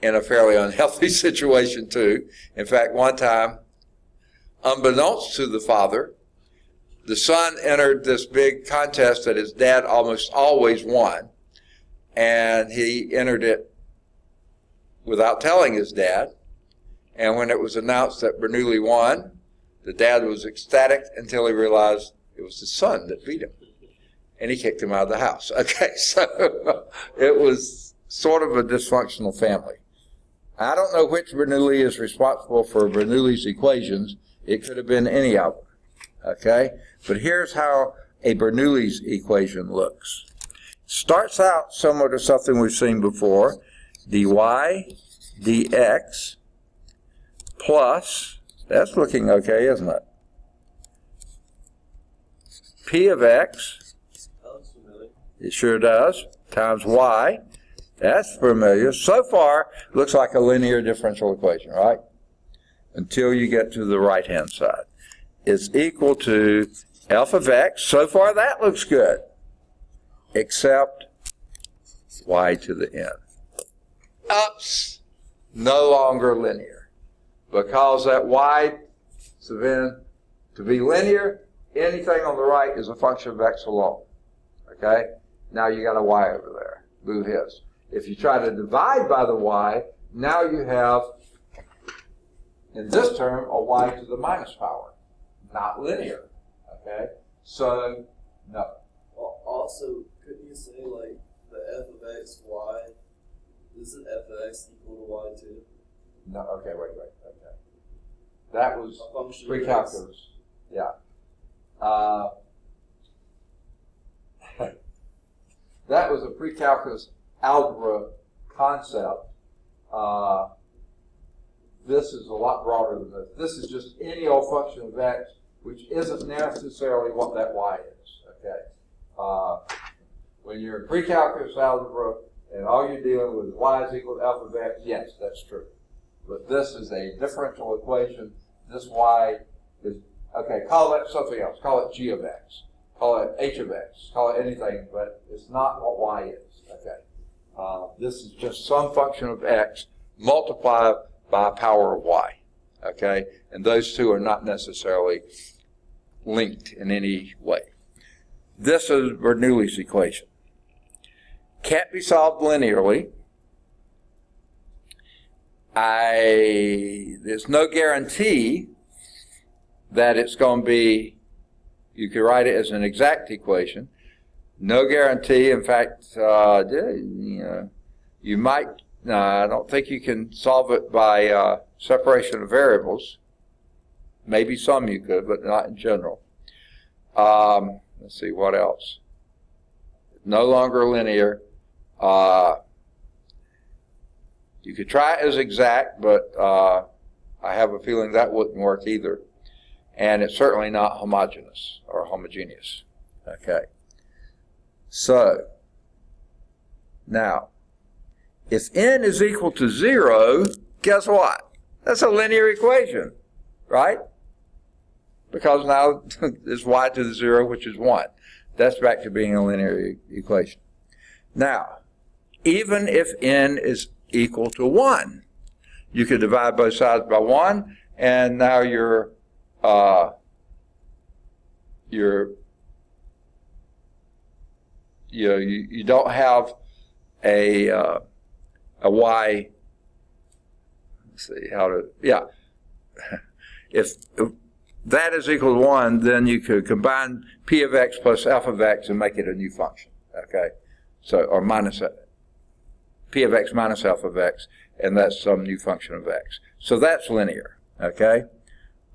in a fairly unhealthy situation too. In fact, one time, unbeknownst to the father, the son entered this big contest that his dad almost always won, and he entered it without telling his dad. And when it was announced that Bernoulli won, the dad was ecstatic until he realized it was his son that beat him, and he kicked him out of the house. Okay, so it was sort of a dysfunctional family. I don't know which Bernoulli is responsible for Bernoulli's equations. It could have been any of them. Okay, but here's how a Bernoulli's equation looks. Starts out similar to something we've seen before, dy dx plus, that's looking okay, isn't it? P of x, it sure does, times y, that's familiar. So far, looks like a linear differential equation, right? Until you get to the right-hand side. Is equal to f of x. So far, that looks good, except y to the n. Oops, no longer linear, because that y, so then to be linear, anything on the right is a function of x alone. Okay, now you got a y over there. Boo hiss. If you try to divide by the y, now you have in this term a y to the minus power. Not linear, okay? So, no. Well, also, couldn't you say, like, the f of x, y, isn't f of x equal to y too? No, okay, wait, okay. That was pre-calculus. Yeah. That was a pre-calculus algebra concept. This is a lot broader than this. This is just any old function of x, which isn't necessarily what that y is, okay? When you're in pre-calculus algebra and all you're dealing with is y is equal to f of x, yes, that's true. But this is a differential equation. This y is, okay, call that something else. Call it g of x. Call it h of x. Call it anything, but it's not what y is, okay? This is just some function of x multiplied by a power of y, okay? And those two are not necessarily linked in any way. This is Bernoulli's equation. Can't be solved linearly. There's no guarantee that it's going to be, you could write it as an exact equation. No guarantee. In fact, you might, I don't think you can solve it by separation of variables. Maybe some you could, but not in general. Let's see, what else? No longer linear. You could try it as exact, but I have a feeling that wouldn't work either. And it's certainly not homogeneous or homogeneous. Okay. So, now, if n is equal to 0, guess what? That's a linear equation, right? Because now it's y to the 0, which is 1. That's back to being a linear equation. Now, even if n is equal to 1, you could divide both sides by 1, and now you don't have a y. Let's see how to, yeah. If that is equal to 1, then you could combine p of x plus f of x and make it a new function, okay? So, or minus p of x minus f of x, and that's some new function of x. So that's linear, okay?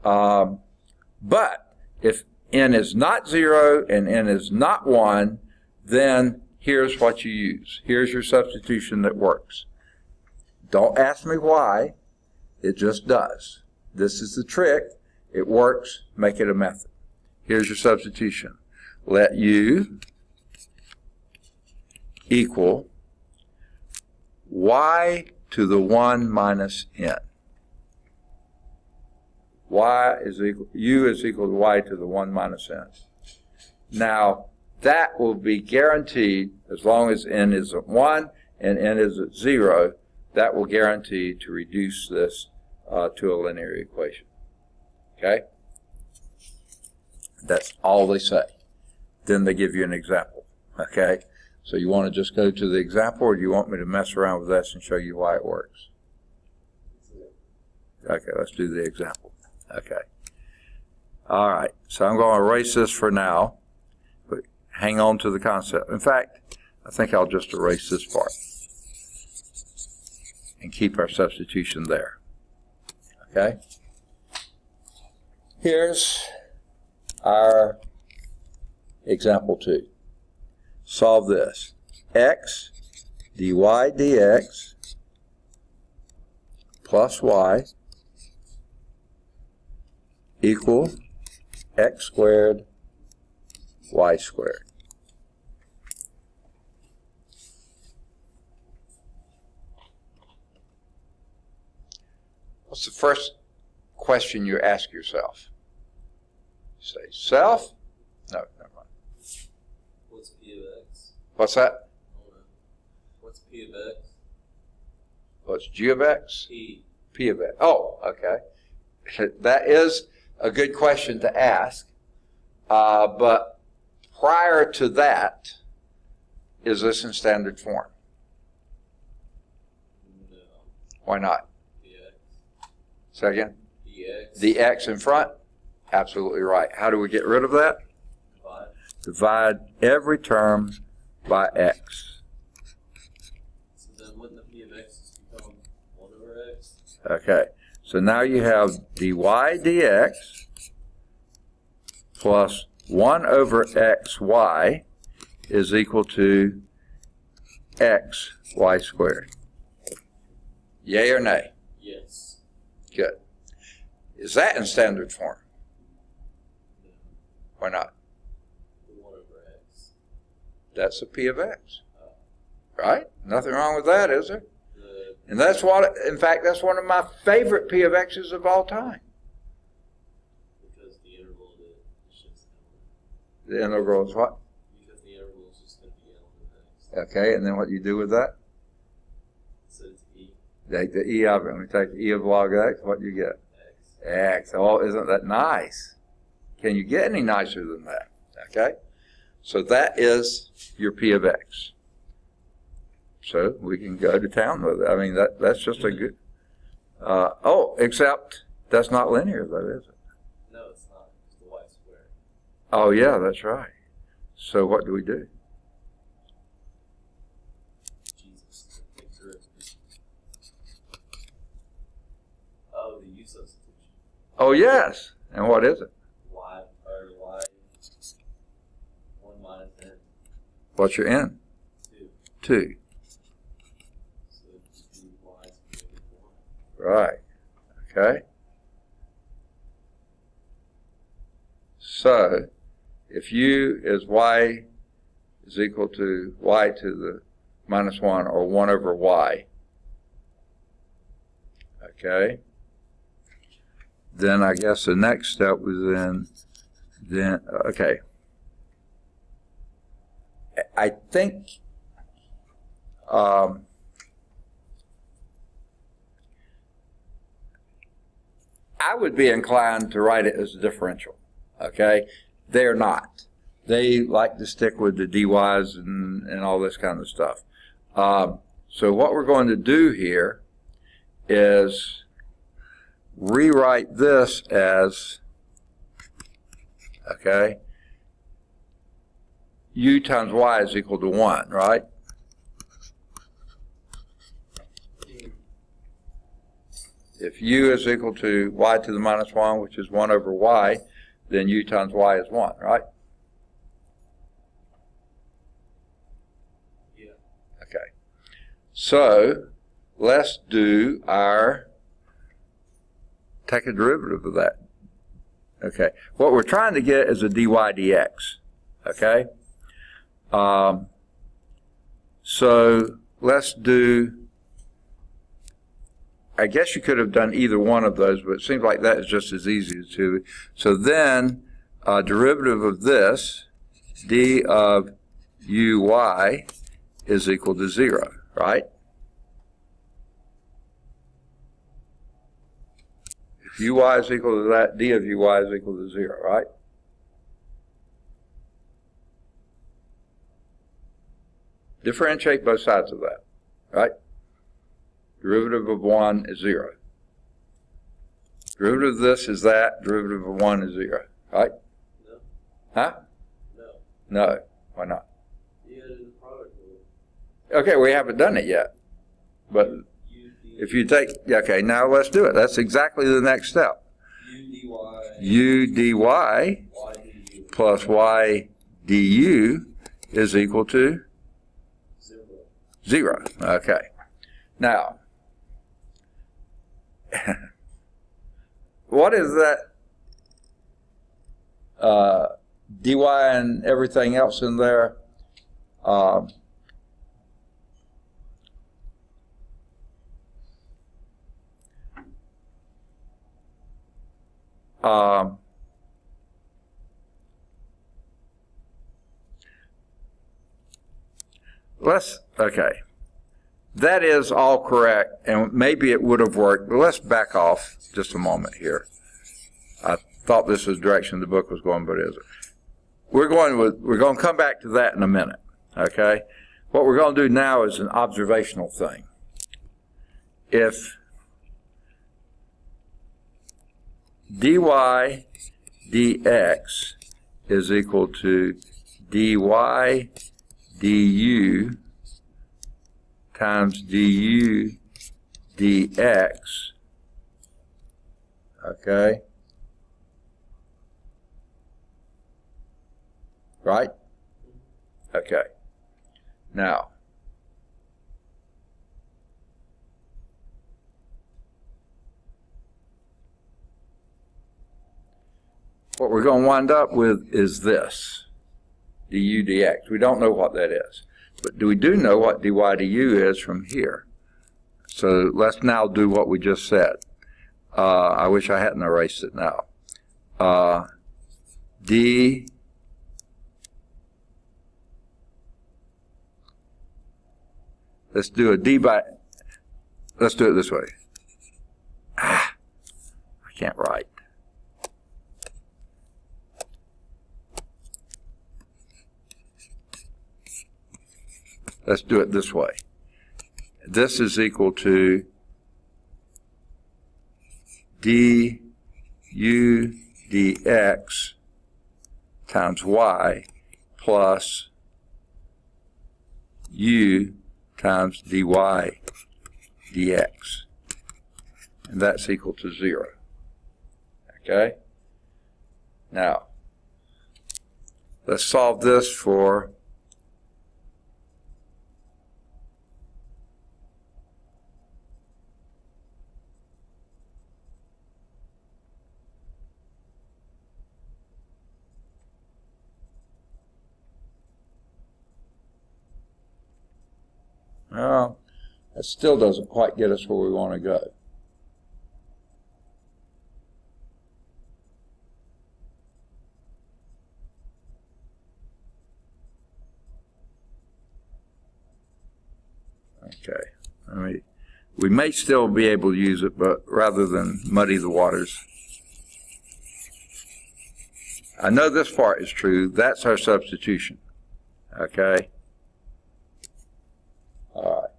But if n is not 0 and n is not 1, then here's what you use. Here's your substitution that works. Don't ask me why. It just does. This is the trick. It works. Make it a method. Here's your substitution. let u equal y to the 1 minus n. U is equal to y to the 1 minus n. Now, that will be guaranteed, as long as n is at 1 and n is at 0, that will guarantee to reduce this to a linear equation. Okay? That's all they say. Then they give you an example. Okay? So you want to just go to the example, or do you want me to mess around with this and show you why it works? Okay, let's do the example. Okay. All right. So I'm going to erase this for now, but hang on to the concept. In fact, I think I'll just erase this part and keep our substitution there. Okay? Here's our example 2. Solve this. X dy dx plus y equal x squared y squared. What's the first question you ask yourself? You say self? No, never mind. What's P of X? What's that? I don't know. What's P of X? What's G of X? P. P of X. Oh, okay. That is a good question to ask. But prior to that, is this in standard form? No. Why not? Dx. Second? Dx. The X in front? Absolutely right. How do we get rid of that? Divide. Divide every term by X. So then wouldn't the P of X just become 1 over X? Okay. So now you have dy dx plus 1 over xy is equal to x y squared. Yay or nay? Yes. Good. Is that in standard form? No. Why not? The 1 over X. That's a P of X. Right? Nothing wrong with that, is there? The, And that's what, in fact, that's one of my favorite P of X's of all time. because the interval of it is just The integral is what? because the interval is just going to be L of X. Okay, and then what do you do with that? So it's E. Take the E of it. When you take the E of log X, what do you get? X. X. Oh, isn't that nice? Can you get any nicer than that? Okay? So that is your P of X. So we can go to town with it. I mean, that's just a good... except that's not linear, though, is it? No, it's not. It's the Y squared. Oh, yeah, that's right. So what do we do? Jesus. Think through it. Oh, the U substitution. Oh, yes. And what is it? Y, or Y, 1 minus N, What's your N? 2. 2. So do Y is going to be 1. Right. Okay. So, if U is Y is equal to Y to the minus 1, or 1 over Y, okay, then I guess the next step was then okay. I think I would be inclined to write it as a differential, okay? They're not. They like to stick with the dy's and all this kind of stuff. So what we're going to do here is rewrite this as, okay, u times y is equal to 1, right? If u is equal to y to the minus 1, which is 1 over y, then u times y is 1, right? Yeah. Okay. So, let's do our, take a derivative of that. Okay. What we're trying to get is a dy dx. Okay? So let's do, I guess you could have done either one of those, but it seems like that is just as easy to. So then, derivative of this, d of uy is equal to 0, right? If uy is equal to that, d of uy is equal to 0, right? Differentiate both sides of that, right? Derivative of 1 is 0. Derivative of this is that, derivative of 1 is 0, right? No. Huh? No. No. Why not? You gotta do the product rule. Okay, we haven't done it yet. But if you take, okay, now let's do it. That's exactly the next step. U dy U dy y du plus y du is equal to 0. Okay. Now, what is that dy and everything else in there? Okay. That is all correct, and maybe it would have worked, but let's back off just a moment here. I thought this was the direction the book was going, but it isn't. We're going to come back to that in a minute, okay? What we're going to do now is an observational thing. If dy dx is equal to dy du times du dx, okay? Right? Okay. Now, what we're going to wind up with is this, du dx. We don't know what that is, but we do know what dy du is from here. So let's now do what we just said. I wish I hadn't erased it now. Let's do it this way. I can't write. Let's do it this way. This is equal to du dx times y plus u times dy dx. And that's equal to 0. Okay? Now, let's solve this for well, that still doesn't quite get us where we want to go. Okay. I mean, we may still be able to use it, but rather than muddy the waters. I know this part is true. That's our substitution. Okay? All right.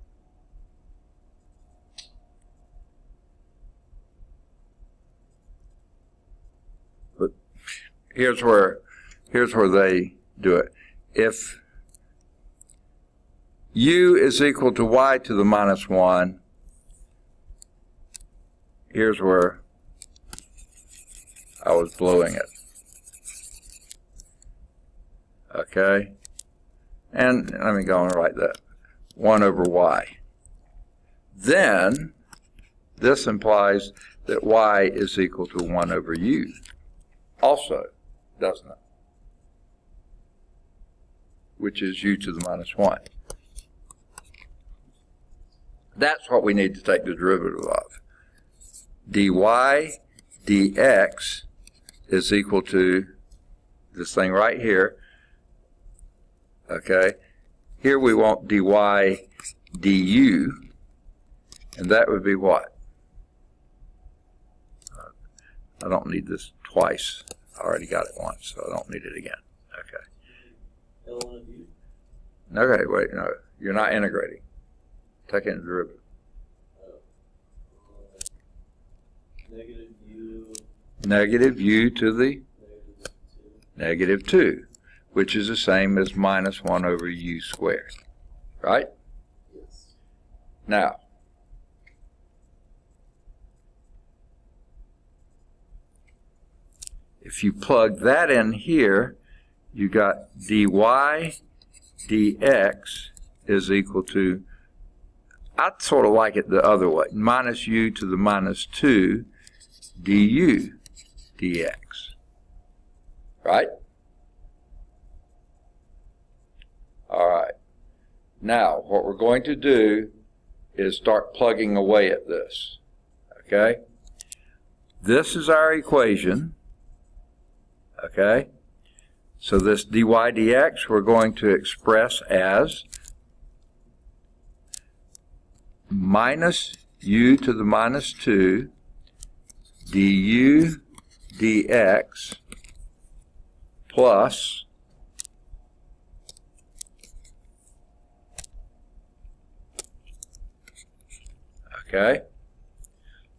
But here's where they do it. If u is equal to y to the minus 1, here's where I was blowing it. Okay? And let me go and write that. 1 over y. Then, this implies that y is equal to 1 over u. Also, doesn't it? which is u to the minus 1. That's what we need to take the derivative of. dy dx is equal to this thing right here. Okay, here we want dy du, and that would be what? I don't need this twice. I already got it once, so I don't need it again. Okay. ln of u? Okay, wait, no, you're not integrating. Taking the derivative. Negative u. Negative u to the Negative 2. negative 2, which is the same as minus 1 over u squared, right? Yes. Now, if you plug that in here, you got dy dx is equal to, I sort of like it the other way, minus u to the minus 2 du dx, right? All right. Now, what we're going to do is start plugging away at this, okay? This is our equation, okay? So this dy dx we're going to express as minus u to the minus 2 du dx plus okay,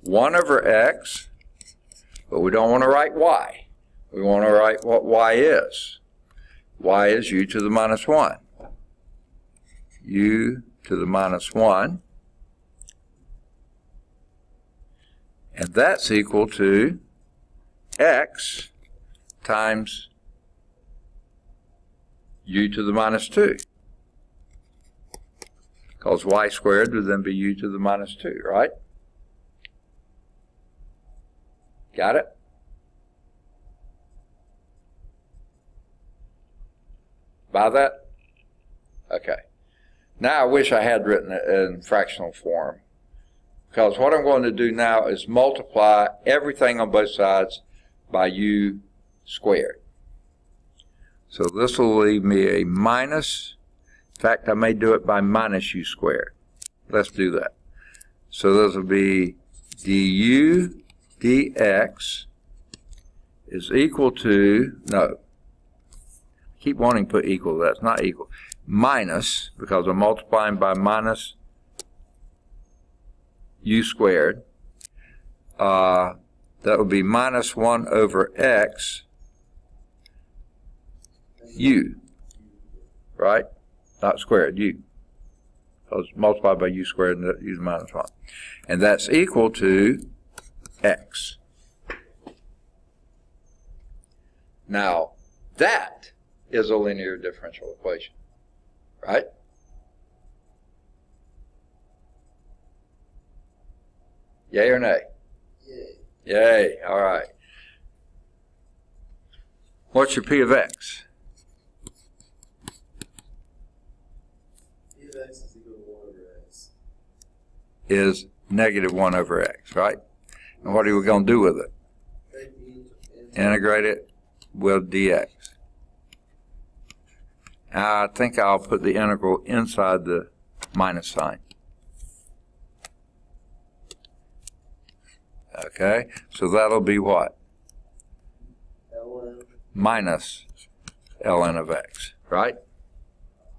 1 over x, but we don't want to write y. We want to write what y is. Y is u to the minus 1. U to the minus 1. And that's equal to x times u to the minus 2. Because y squared would then be u to the minus 2, right? Got it? By that? Okay. Now I wish I had written it in fractional form, because what I'm going to do now is multiply everything on both sides by u squared. So this will leave me a minus, in fact I may do it by minus u squared. Let's do that. So this will be du dx is equal to, no, keep wanting to put equal, that's not equal, minus, because I'm multiplying by minus u squared, that would be minus 1 over x u, right? Not squared, u. Because multiplied by u squared and u is minus 1. And that's equal to x. Now, that is a linear differential equation, right? Yay or nay? Yay. Yay, all right. What's your p of x? P of x is equal to 1 over x. Is negative 1 over x, right? And what are we going to do with it? Take the Integrate it with dx. I think I'll put the integral inside the minus sign. Okay, so that'll be what? ln. Minus ln of x, right?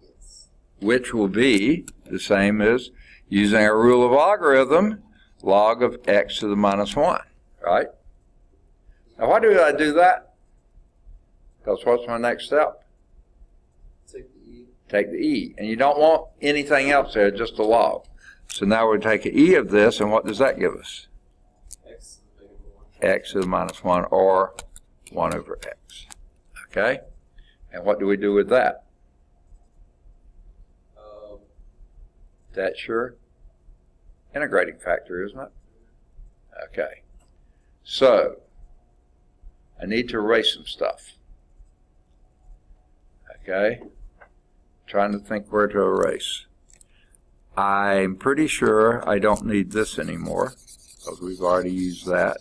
Yes. Which will be the same as using our rule of logarithm, log of x to the minus 1, right? Now why do I do that? Because what's my next step? Take the e. Take the e. And you don't want anything else there, just a log. So now we take an e of this, and what does that give us? X is negative 1. X to the minus 1, or 1 over x. Okay? And what do we do with that? That's your integrating factor, isn't it? Okay. So, I need to erase some stuff. Okay? trying to think where to erase. I'm pretty sure I don't need this anymore because we've already used that.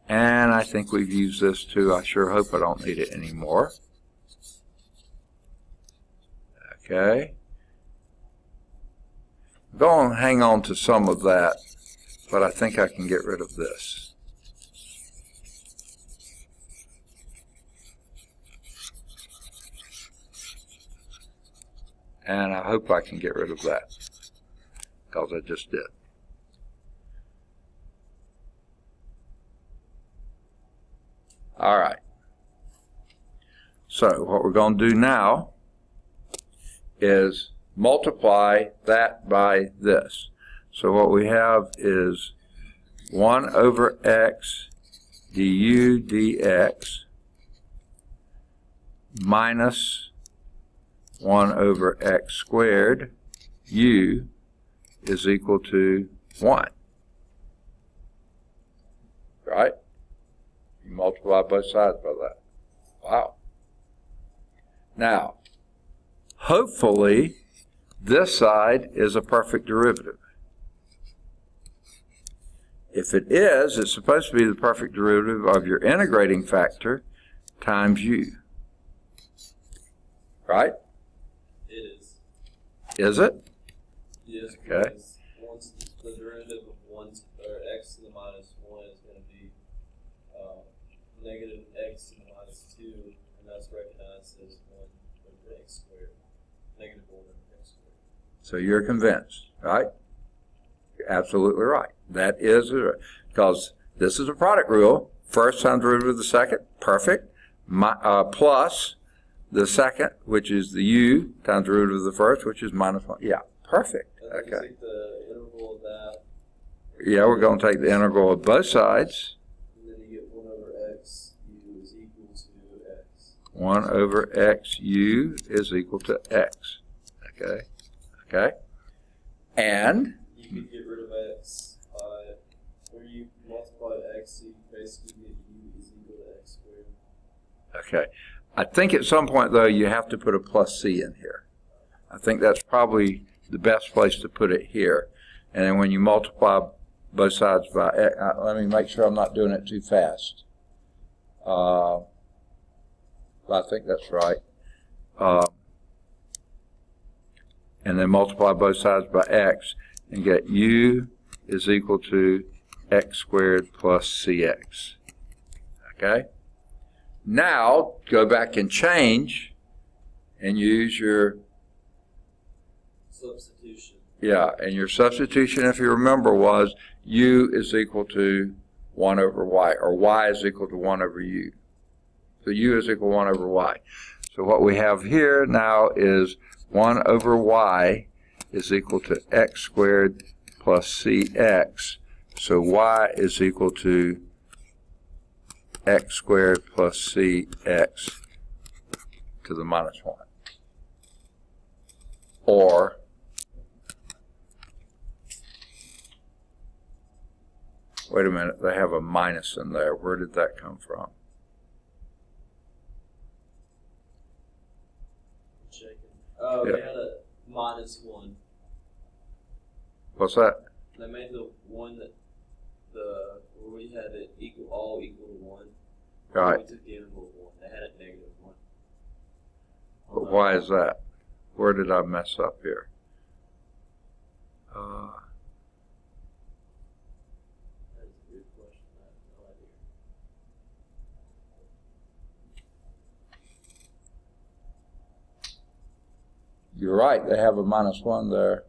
And I think we've used this too. I sure hope I don't need it anymore. Okay. I'm going to hang on to some of that, but I think I can get rid of this. And I hope I can get rid of that, because I just did. All right. So what we're going to do now is multiply that by this. So what we have is 1 over x du dx minus 1 over x squared u is equal to 1. Right? You multiply both sides by that. Wow. Now, hopefully, this side is a perfect derivative. If it is, it's supposed to be the perfect derivative of your integrating factor times u. Right? It is. Is it? Yes. Okay. Because once the derivative of 1 or x to the minus 1 is going to be negative x to the minus 2, and that's recognized as 1 over x squared. Negative 1 over x squared. So you're convinced, right? You're absolutely right. That is, because this is a product rule. First times derivative of the second, perfect. Plus the second, which is the u, times the root of the first, which is minus 1. Yeah, perfect. And then you Okay. take the integral of that, Yeah, we're going to take the integral of both sides. and then you get 1 over x u is equal to x. 1 over x u is equal to x. Okay. Okay. And You can get rid of x by, where you multiply x, so you basically get u is equal to x squared. okay. I think at some point, though, you have to put a plus c in here. I think that's probably the best place to put it here. And then when you multiply both sides by x, let me make sure I'm not doing it too fast. I think that's right. And then multiply both sides by x and get u is equal to x squared plus cx. Okay? Now, go back and change and use your, Substitution. yeah, and your substitution, if you remember, was u is equal to 1 over y, or y is equal to 1 over u. So u is equal to 1 over y. So what we have here now is 1 over y is equal to x squared plus cx. So y is equal to x squared plus cx to the minus 1. Or wait a minute, they have a minus in there. Where did that come from? Checking. Yeah. They had a minus 1. What's that? They made the one that where we had it all equal to 1. Right. We took the integral of 1. They had it negative 1. But why is that? Where did I mess up here? That is a good question. I have no idea. You're right, they have a minus 1 there.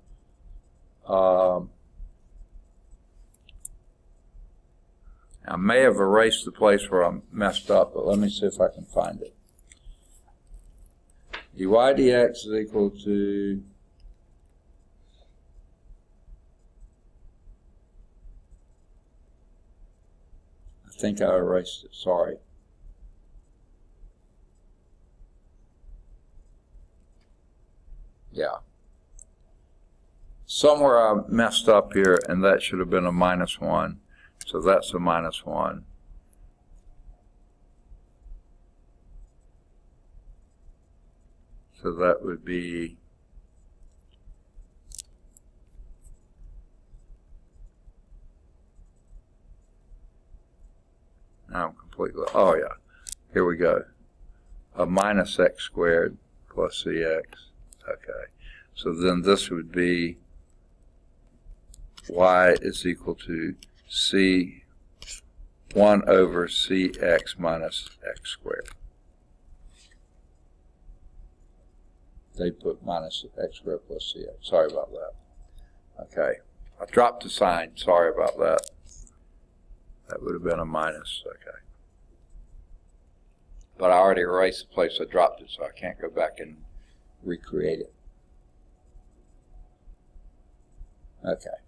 I may have erased the place where I messed up, but let me see if I can find it. dy dx is equal to I think I erased it, sorry. Yeah. Somewhere I messed up here, and that should have been a minus 1. So that's a minus 1. So that would be now I'm completely, oh yeah, here we go. A minus x squared plus cx. Okay. So then this would be y is equal to c1 over cx minus x squared. They put minus x squared plus cx. Sorry about that. Okay. I dropped the sign. Sorry about that. That would have been a minus. Okay. But I already erased the place I dropped it, so I can't go back and recreate it. Okay.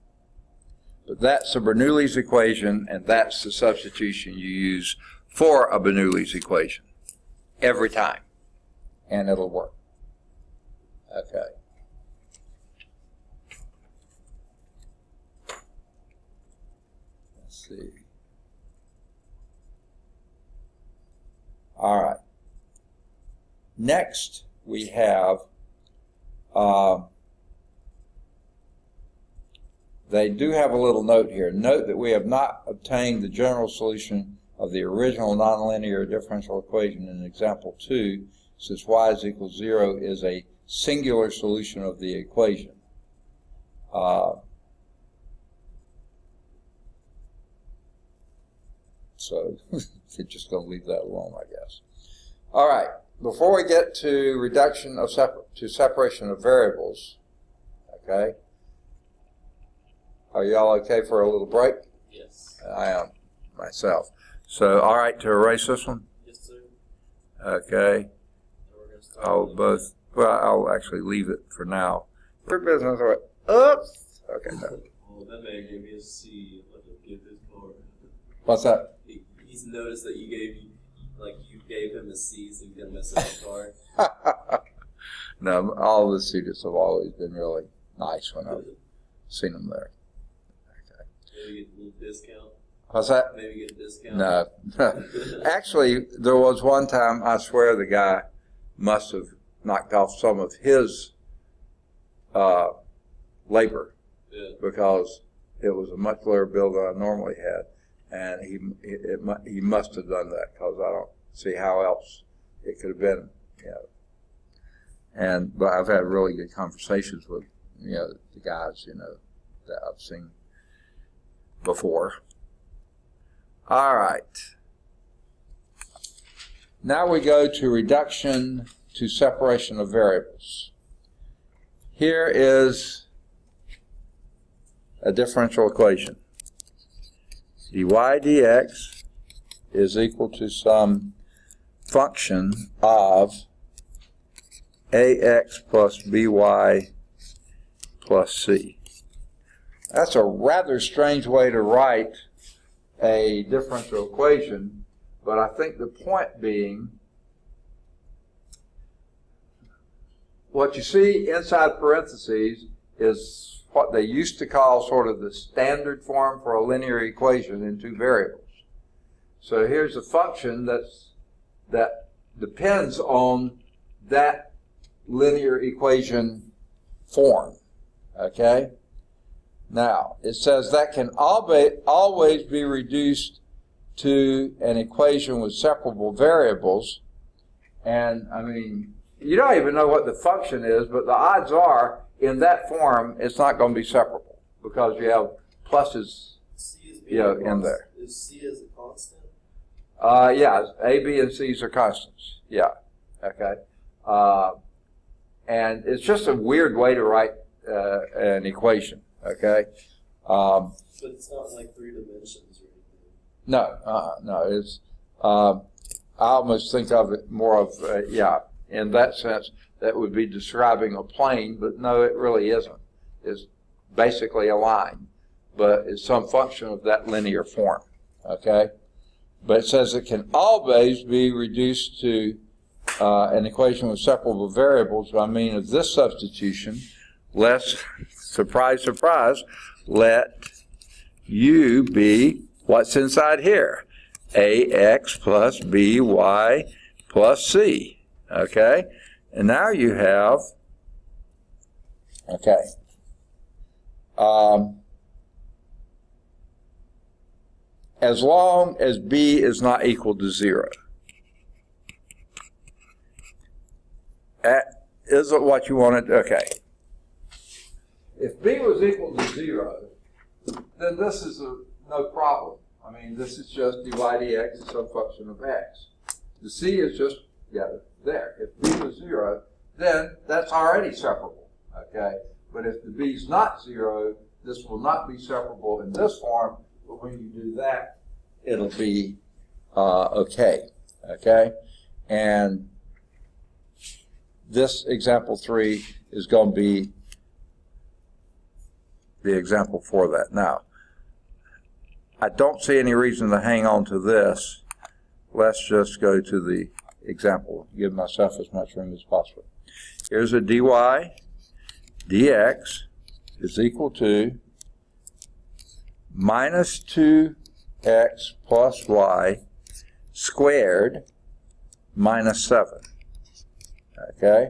But that's the Bernoulli's equation, and that's the substitution you use for a Bernoulli's equation every time, and it'll work. Okay. Let's see. All right. Next, we have they do have a little note here. Note that we have not obtained the general solution of the original nonlinear differential equation in example 2, since y is equal to 0 is a singular solution of the equation. So we're just going to leave that alone, I guess. All right. Before we get to reduction of separation of variables, okay, are y'all okay for a little break? Yes. I am myself. So, all right, to erase this one? Yes, sir. Okay. I'll actually leave it for now. For business, all right. Oops. Okay. No. Well, that man gave me a C. Let him give his card. What's that? He's noticed that you gave him a C, so he's gonna mess up the card. No, all the students have always been really nice when I've seen them there. Okay. Maybe get a little discount. What's that? Maybe get a discount. No. Actually, there was one time, I swear the guy must have knocked off some of his labor, Yeah. because it was a much lower bill than I normally had, and he must have done that, because I don't see how else it could have been, you know. But I've had really good conversations with, you know, the guys, you know, that I've seen before. All right. Now we go to reduction to separation of variables. Here is a differential equation. dy dx is equal to some function of ax plus by plus c. That's a rather strange way to write a differential equation, but I think the point being, what you see inside parentheses is what they used to call sort of the standard form for a linear equation in two variables. So here's a function that depends on that linear equation form, okay? Now, it says that can always be reduced to an equation with separable variables, and I mean, you don't even know what the function is, but the odds are in that form it's not going to be separable because you have pluses, you know, in there. Is C as a constant? Yeah, A, B, and C's are constants. Yeah, okay. And it's just a weird way to write an equation, okay? But it's not like 3 dimensions or anything. No, it's, I almost think of it more of, yeah, in that sense, that would be describing a plane, but no, it really isn't. It's basically a line, but it's some function of that linear form, okay? But it says it can always be reduced to an equation with separable variables by means of this substitution. Let's, surprise, surprise, let u be what's inside here, ax plus by plus c, okay? And now you have, okay, as long as b is not equal to 0. Is it what you wanted? Okay. If b was equal to 0, then this is no problem. I mean, this is just dy dx is some function of x. The c is just there. If b was 0, then that's already separable. Okay. But if the b is not 0, this will not be separable in this form. But when you do that, it'll be okay. Okay. And this example 3 is going to be the example for that. Now, I don't see any reason to hang on to this. Let's just go to the example, give myself as much room as possible. Here's a dy dx is equal to minus 2x plus y squared minus 7. Okay?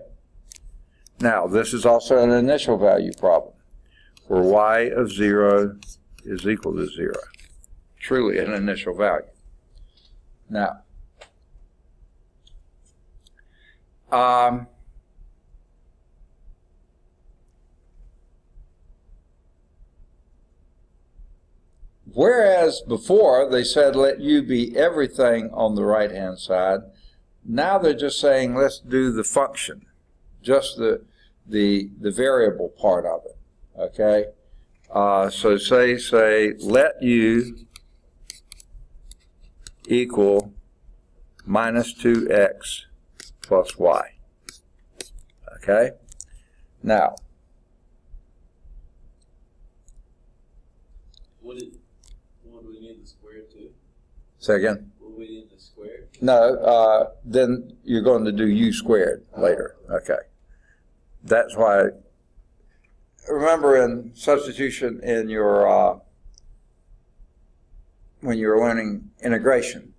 Now, this is also an initial value problem where y of 0 is equal to 0. Truly an initial value. Now, whereas before they said let u be everything on the right hand side, now they're just saying let's do the function, just the variable part of it. Okay, so say let u equal minus 2x plus y. Okay, now what do we need the square to? say again. What do we need the square? No, then you're going to do u squared later. Okay, that's why. Remember in substitution in your when you're learning integration,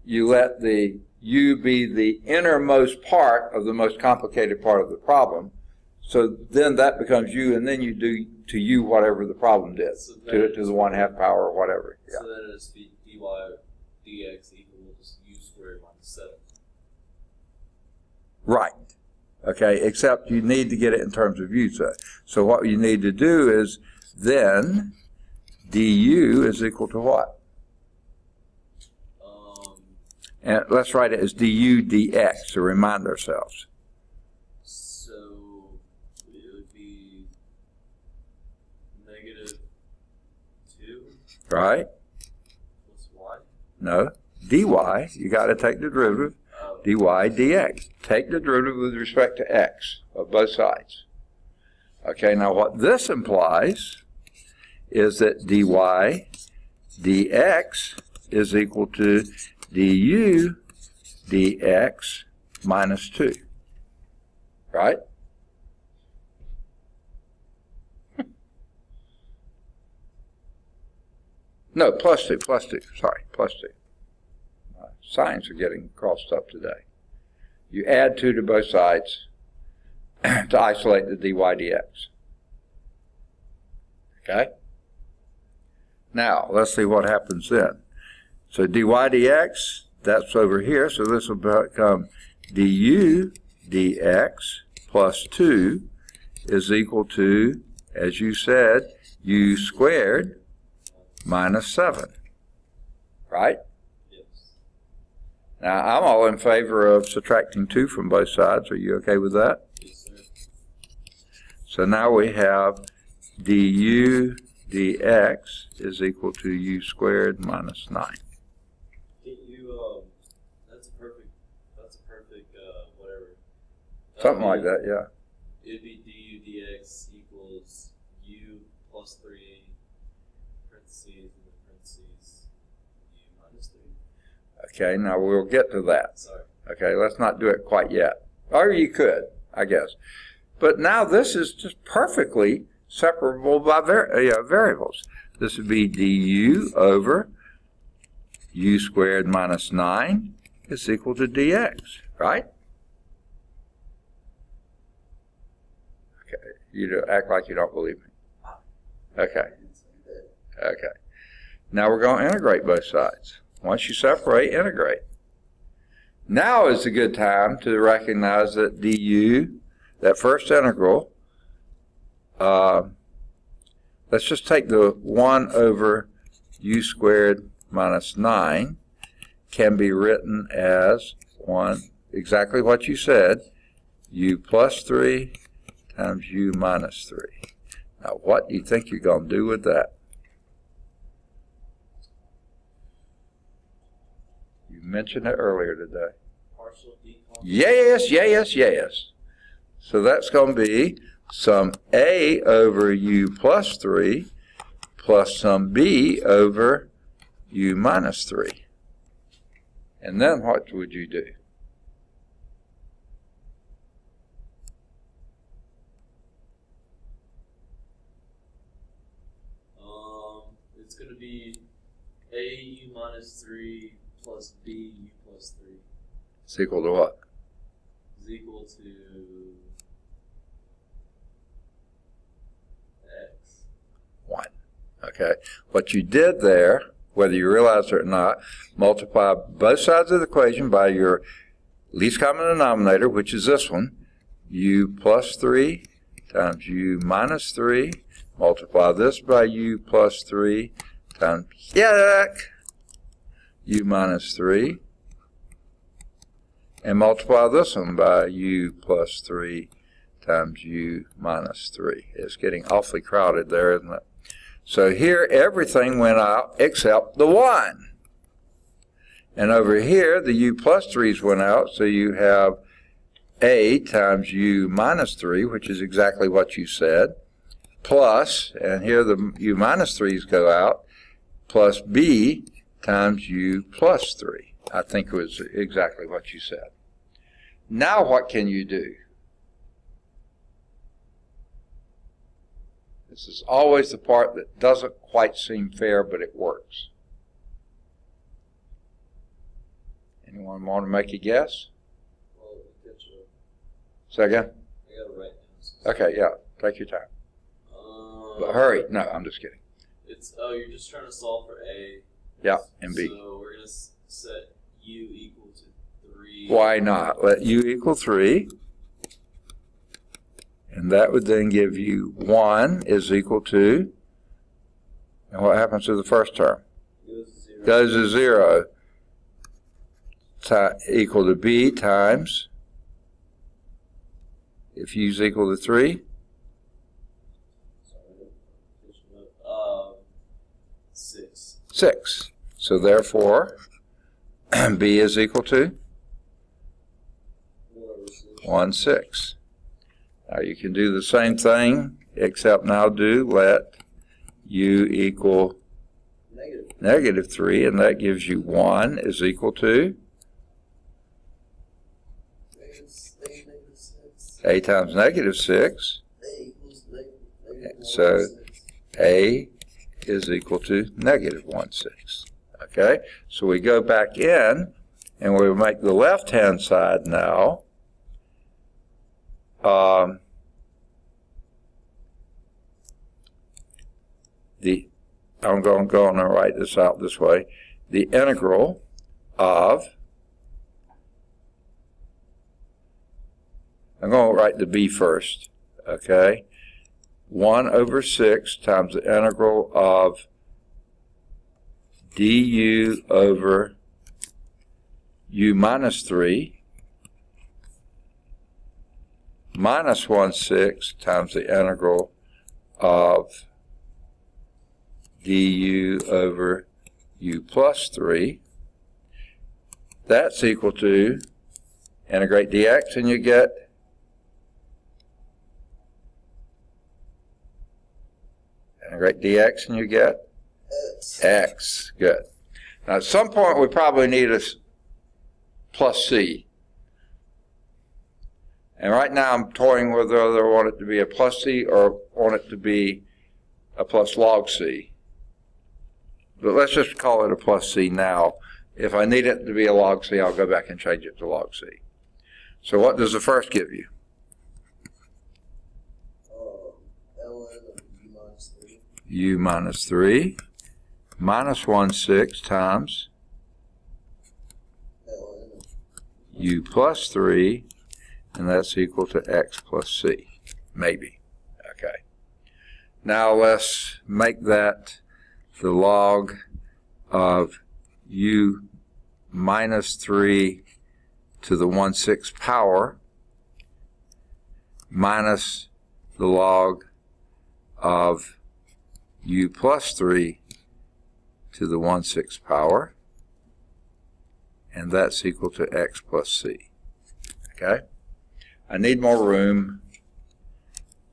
you let the u be the innermost part of the most complicated part of the problem. So then that becomes u, and then you do to u whatever the problem did, So to the 1/2 power or whatever. Yeah. So then it'll be dy dx equals u squared minus 7. Right. Okay, except you need to get it in terms of u. So what you need to do is then du is equal to what? And let's write it as du dx to remind ourselves. So it would be negative 2 Right? plus y. No. dy, you got to take the derivative. Dy dx. Take the derivative with respect to x of both sides. Okay, now what this implies is that dy dx is equal to du dx minus 2. Right? No, plus 2, sorry, plus 2. Signs are getting crossed up today. You add 2 to both sides to isolate the dy dx. Okay? Now, let's see what happens then. So dy dx, that's over here, so this will become du dx plus 2 is equal to, as you said, u squared minus 7. Right? Now, I'm all in favor of subtracting 2 from both sides. Are you okay with that? Yes, sir. So now we have du dx is equal to u squared minus 9. Can you, that's a perfect, whatever. Something like that, yeah. It'd be du dx equals u plus 3 parentheses and the parentheses u minus 3. Okay, now we'll get to that. Sorry. Okay, let's not do it quite yet. Or you could, I guess. But now this is just perfectly separable by variables. This would be du over u squared minus 9 is equal to dx, right? Okay. You act like you don't believe me. Okay. Okay. Now we're going to integrate both sides. Once you separate, integrate. Now is a good time to recognize that du, that first integral, let's just take the 1 over u squared minus 9, can be written as 1, exactly what you said, u plus 3 times u minus 3. Now what do you think you're going to do with that? You mentioned it earlier today. Partial decomposition. Yes. So that's going to be some a over u plus 3 plus some b over u minus 3. And then what would you do? It's going to be a u minus 3 plus b u plus 3. It's equal to what? Is equal to x. 1. Okay. What you did there, whether you realize it or not, multiply both sides of the equation by your least common denominator, which is this one, u plus 3 times u minus 3. Multiply this by u plus 3 times u minus 3. And multiply this one by u plus 3 times u minus 3. It's getting awfully crowded there, isn't it? So here everything went out except the 1. And over here the u plus 3's went out, so you have a times u minus 3, which is exactly what you said, plus, and here the u minus 3's go out, plus b times u plus 3. I think it was exactly what you said. Now what can you do? This is always the part that doesn't quite seem fair, but it works. Anyone want to make a guess? Well, get your, Say again? I got to write down. Okay, yeah, take your time. But hurry. No, I'm just kidding. You're just trying to solve for a. Yeah, and b. So we're going to set u equal to 3. Why not? Let u equal 3. And that would then give you 1 is equal to, and what happens to the first term? Goes to 0. Equal to b times, if u is equal to 3, 6. 6. So therefore, b is equal to 1, 6. Now you can do the same thing, except now let u equal negative 3, and that gives you 1 is equal to a times negative 6. So a is equal to negative 1, 6. Okay, so we go back in, and we'll make the left-hand side now I'm going to go on and write this out this way. The integral of, I'm going to write the b first, okay? 1 over 6 times the integral of du over u minus 3 minus 1/6 times the integral of du over u plus 3. That's equal to, integrate dx, and you get integrate dx, and you get x. Good. Now at some point we probably need a plus c. And right now I'm toying with whether I want it to be a plus c or want it to be a plus log c. But let's just call it a plus c now. If I need it to be a log c, I'll go back and change it to log c. So what does the first give you? u minus 3 minus 1/6 times u plus 3, and that's equal to x plus c, maybe. Okay. Now let's make that the log of u minus 3 to the 1/6 power minus the log of u plus 3 to the 1/6 power, and that's equal to x plus c. Okay? I need more room,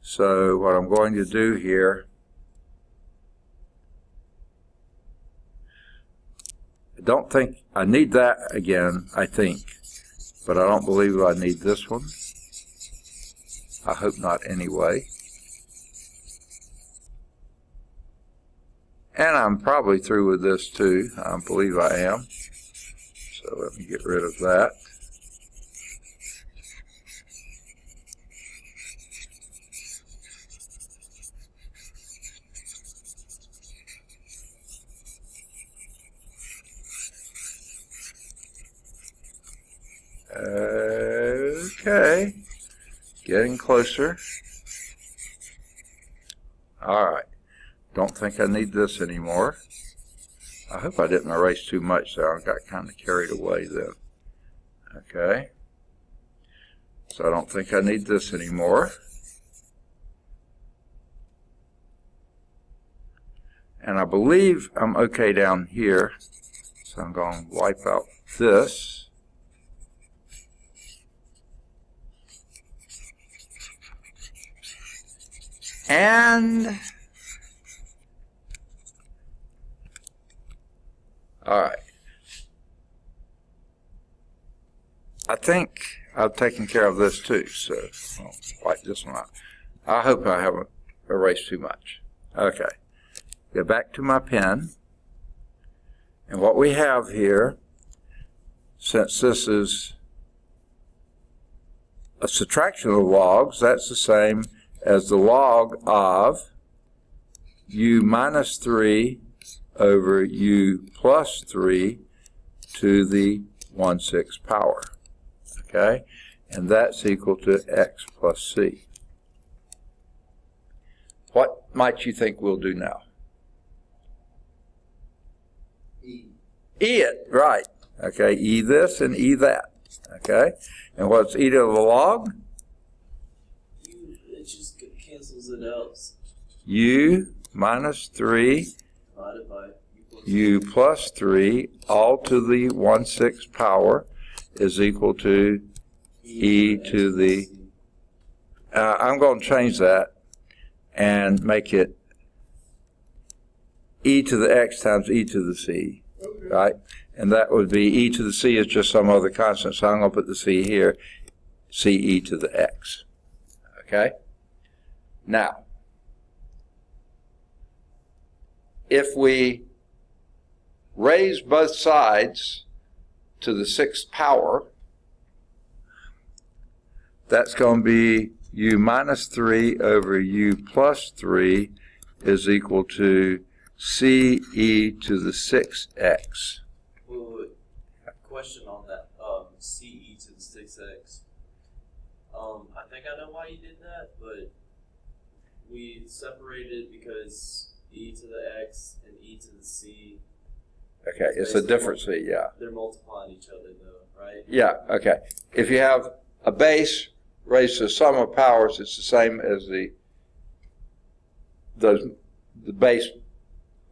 so what I'm going to do here, I don't think I need that again, I think, but I don't believe I need this one. I hope not anyway. And I'm probably through with this too. I believe I am. So let me get rid of that. Okay. Getting closer. All right. Don't think I need this anymore. I hope I didn't erase too much there. I got kind of carried away then. Okay. So I don't think I need this anymore. And I believe I'm okay down here. So I'm going to wipe out this. And all right. I think I've taken care of this too, so I'll wipe this one out. I hope I haven't erased too much. Okay. Go back to my pen. And what we have here, since this is a subtraction of logs, that's the same as the log of u minus 3 over u plus 3 to the 1/6 power. Okay? And that's equal to x plus c. What might you think we'll do now? E it, right. Okay, e this and e that. Okay? And what's e to the log? It just cancels it out. U minus 3 Divided by u plus 3 all to the 1/6 power is equal to e to the, I'm going to change that and make it e to the x times e to the c, right? And that would be e to the c is just some other constant, so I'm going to put the c here, c e to the x. Okay? Now, if we raise both sides to the 6th power, that's going to be u minus 3 over u plus 3 is equal to c e to the 6x. Wait. Question on that. C e to the 6x. I think I know why you did that, but we separated because e to the x and e to the c. Okay, it's a different c, yeah. They're multiplying each other though, right? Yeah, okay. If you have a base raised to the sum of powers, it's the same as the base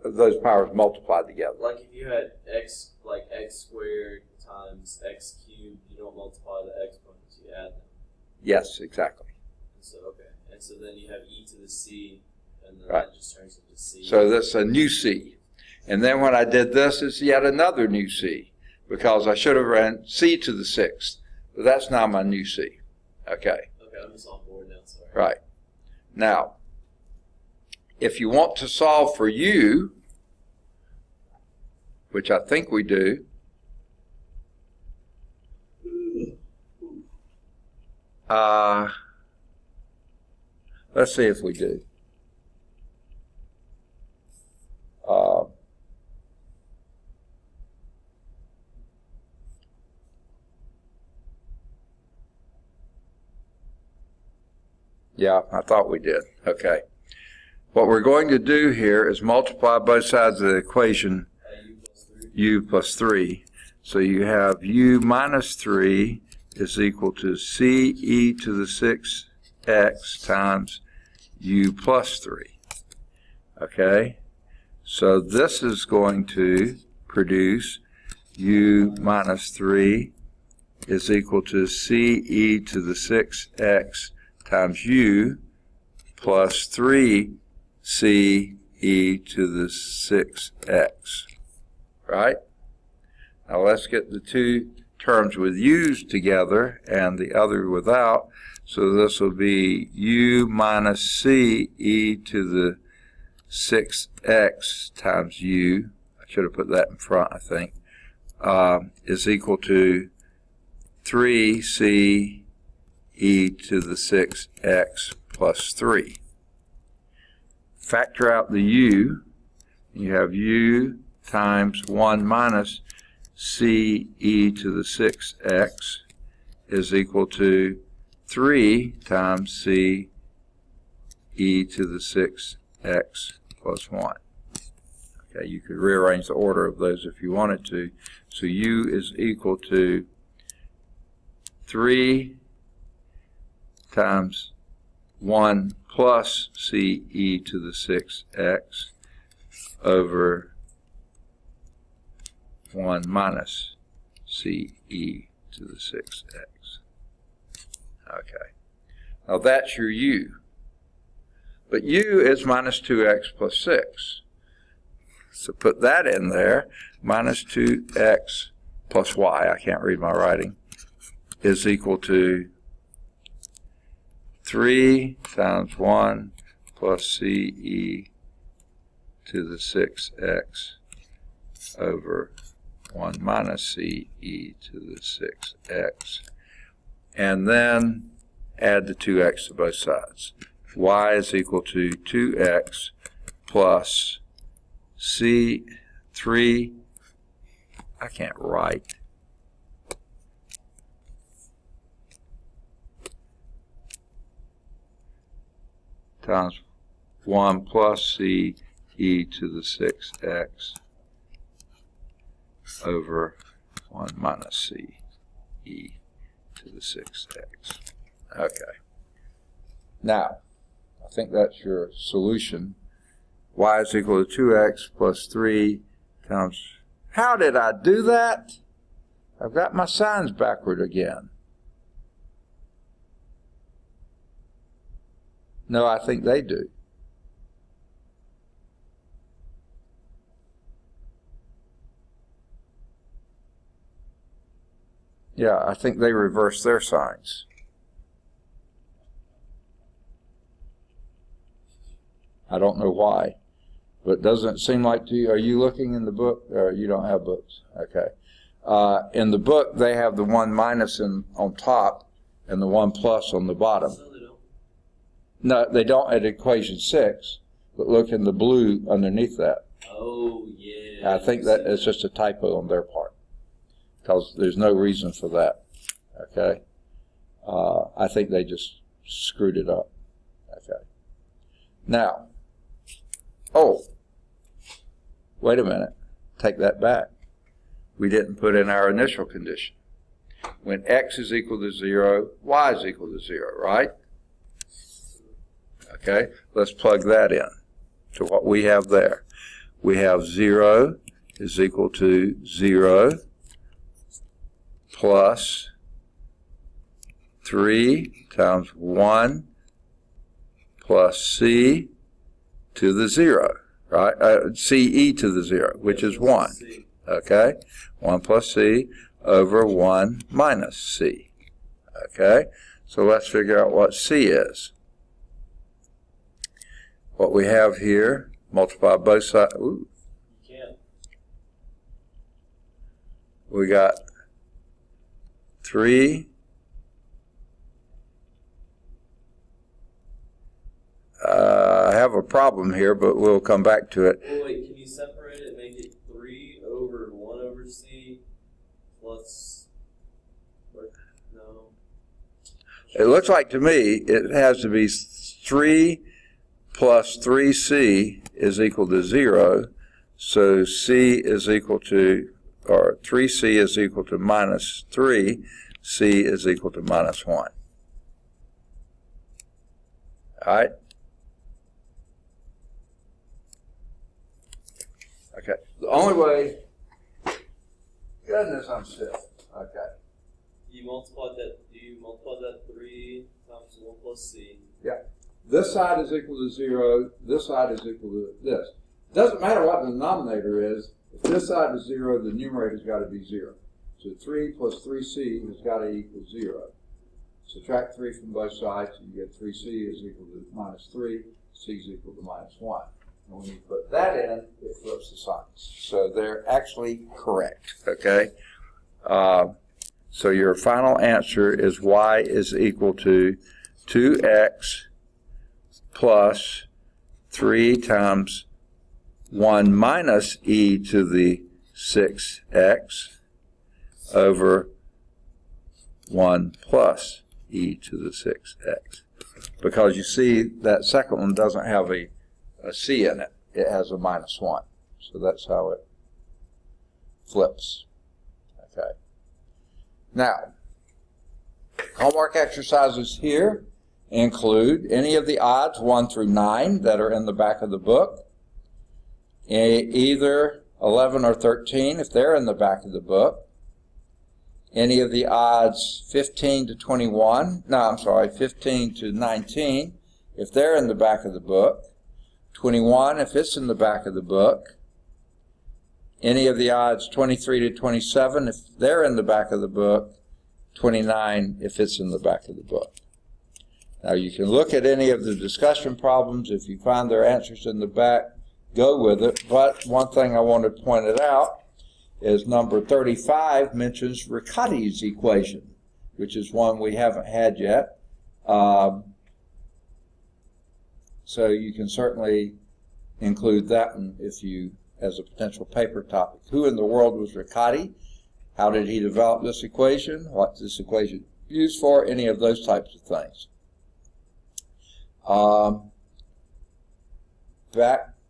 of those powers multiplied together. Like if you had x, like x squared times x cubed, you don't multiply the exponents, you add them. Yes, exactly. And so, okay. And so then you have e to the c, and then Right. that just turns into c. So that's a new c. And then when I did this, it's yet another new c, because I should have ran c to the 6th. But that's now my new c. Okay. Okay, I'm just on board now, sorry. Right. Now, if you want to solve for u, which I think we do, let's see if we do. Yeah, I thought we did. Okay. What we're going to do here is multiply both sides of the equation, u plus 3. So you have u minus 3 is equal to c e to the 6x times u plus 3. Okay? So this is going to produce u minus 3 is equal to c e to the 6x times u plus 3 c e to the 6x. Right? Now let's get the two terms with u's together and the other without. So this will be u minus c e to the 6x times u. I should have put that in front, I think. Is equal to 3c e to the 6x plus 3. Factor out the u. You have u times 1 minus c e to the 6x is equal to 3 times c e to the 6x plus 1. Okay, you could rearrange the order of those if you wanted to. So u is equal to 3 times 1 plus c e to the 6x over 1 minus c e to the 6x. Okay. Now that's your u. But u is minus 2x plus 6. So put that in there. Minus 2x plus y, I can't read my writing, is equal to 3 times 1 plus c e to the 6x over 1 minus c e to the 6x. And then add the 2x to both sides. Y is equal to 2x plus c3, I can't write, times 1 plus c e to the 6x over 1 minus c e to the 6x. Okay. Now, I think that's your solution. Y is equal to 2x plus 3 times... How did I do that? I've got my signs backward again. No, I think they do. Yeah, I think they reverse their signs. I don't know why, but doesn't it seem like to you? Are you looking in the book? Or you don't have books? Okay. In the book, they have the 1 minus on top and the 1 plus on the bottom. So they don't. No, they don't at equation 6, but look in the blue underneath that. Oh, yeah. I think that it's just a typo on their part, because there's no reason for that. Okay. I think they just screwed it up. Okay. Now, oh, wait a minute. Take that back. We didn't put in our initial condition. When x is equal to 0, y is equal to 0, right? Okay, let's plug that in to what we have there. We have 0 is equal to 0 plus 3 times 1 plus c to the 0, right? Ce to the 0, which is 1. Okay, 1 plus c over 1 minus c. Okay, so let's figure out what c is. What we have here, multiply both sides. Ooh. You can't. We got 3. I have a problem here, but we'll come back to it. Well, wait, can you separate it and make it 3 over 1 over c plus... No. It looks like to me it has to be 3 plus 3c is equal to 0. So c is equal to, or 3c is equal to minus 3. C is equal to minus 1. All right? Okay. The only way, goodness, I'm stiff. Okay. Do you multiply that 3 times 1 plus c? Yeah. This side is equal to 0. This side is equal to this. Doesn't matter what the denominator is. If this side is 0, the numerator's got to be 0. So 3 plus 3c has got to equal 0. Subtract 3 from both sides, and you get 3c is equal to minus 3. C is equal to minus 1. And when you put that in, it flips the signs. So they're actually correct, okay? So your final answer is y is equal to 2x plus 3 times 1 minus e to the 6x over 1 plus e to the 6x. Because you see that second one doesn't have a c in it. It has a minus 1. So that's how it flips. Okay. Now, homework exercises here include any of the odds 1 through 9 that are in the back of the book. Either 11 or 13 if they're in the back of the book. Any of the odds 15 to 21, 15 to 19 if they're in the back of the book. 21 if it's in the back of the book. Any of the odds 23 to 27 if they're in the back of the book. 29 if it's in the back of the book. Now you can look at any of the discussion problems. If you find their answers in the back, go with it. But one thing I wanted to point it out is number 35 mentions Riccati's equation, which is one we haven't had yet. So you can certainly include that one if you, as a potential paper topic. Who in the world was Riccati? How did he develop this equation? What's this equation used for? Any of those types of things.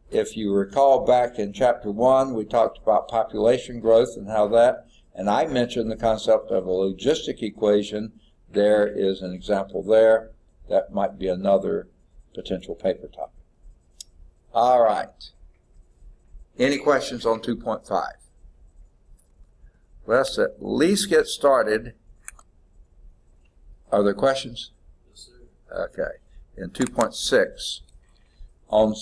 If you recall back in chapter 1, we talked about population growth and how that, and I mentioned the concept of a logistic equation. There is an example there. That might be another potential paper topic. All right. Any questions on 2.5? Let's at least get started. Are there questions? Yes, sir. Okay. In 2.6, on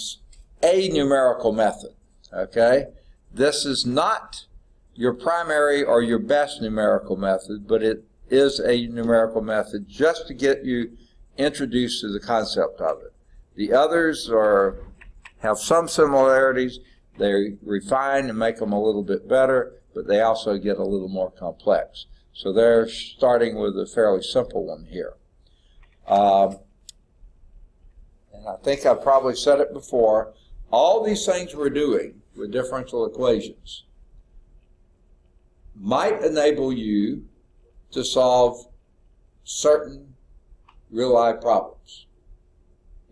a numerical method, okay? This is not your primary or your best numerical method, but it is a numerical method just to get you introduced to the concept of it. The others have some similarities. They refine and make them a little bit better, but they also get a little more complex. So they're starting with a fairly simple one here. And I think I've probably said it before, all these things we're doing with differential equations might enable you to solve certain real-life problems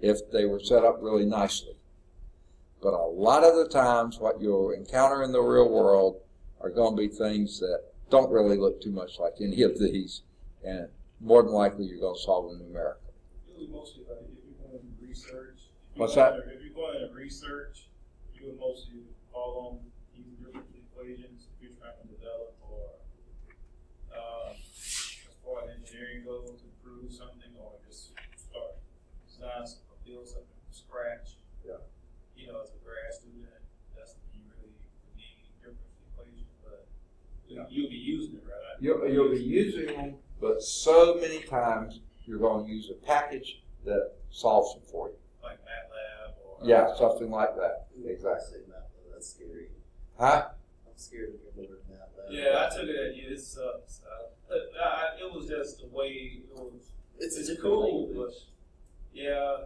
if they were set up really nicely. But a lot of the times what you'll encounter in the real world are going to be things that don't really look too much like any of these, and more than likely you're going to solve them numerically. Really, mostly, like, if you're going to research. What's that? If you're going to research, you would mostly call on these different equations if you're trying to develop or, as far as engineering goes, improve something or just start design something, build something from scratch. Yeah. You know, as a grad student, that's when you really need different equations, but you'll be using it, right? You'll be using them, but so many times you're going to use a package that solves them for you. Like MATLAB or... Yeah, something like that. Exactly. MATLAB, that's scary. Huh? I'm scared of your word MATLAB. Yeah, I took it at you. It sucks. It was just the way it was. It's a cool, language. but yeah,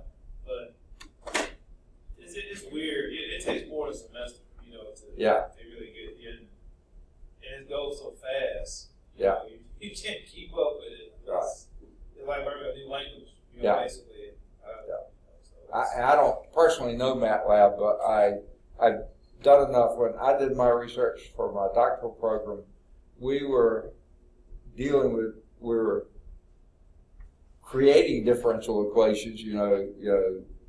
but it's weird. It takes more than a semester, you know, to really get in, and it goes so fast. Yeah. You can't keep up with it. Right. It's like learning a new Yeah. Basically, I don't personally know MATLAB, but I've done enough. When I did my research for my doctoral program, we were creating differential equations,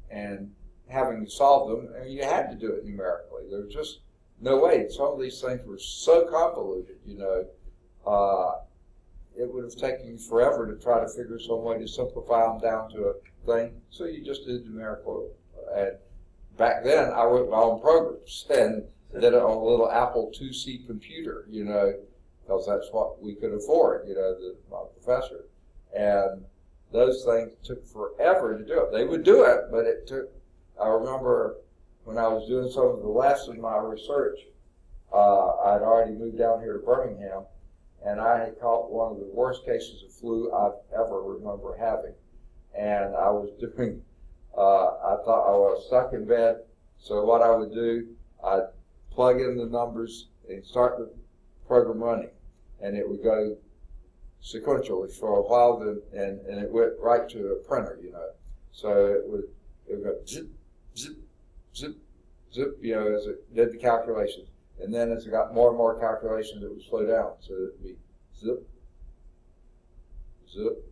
and having to solve them, and you had to do it numerically. There's just no way. Some of these things were so convoluted, it would have taken you forever to try to figure some way to simplify them down to a thing. So you just did numerical. And back then, I wrote my own programs and did it on a little Apple IIc computer, because that's what we could afford, my professor. And those things took forever to do it. They would do it, but it took. I remember when I was doing some of the last of my research, I'd already moved down here to Birmingham, and I had caught one of the worst cases of flu I've ever remember having. And I was doing, I thought I was stuck in bed, so what I would do, I'd plug in the numbers and start the program running, and it would go sequentially for a while, and it went right to a printer, So it would go zip, zip, zip, zip, as it did the calculations. And then as it got more and more calculations, it would slow down. So it would be zip, zip,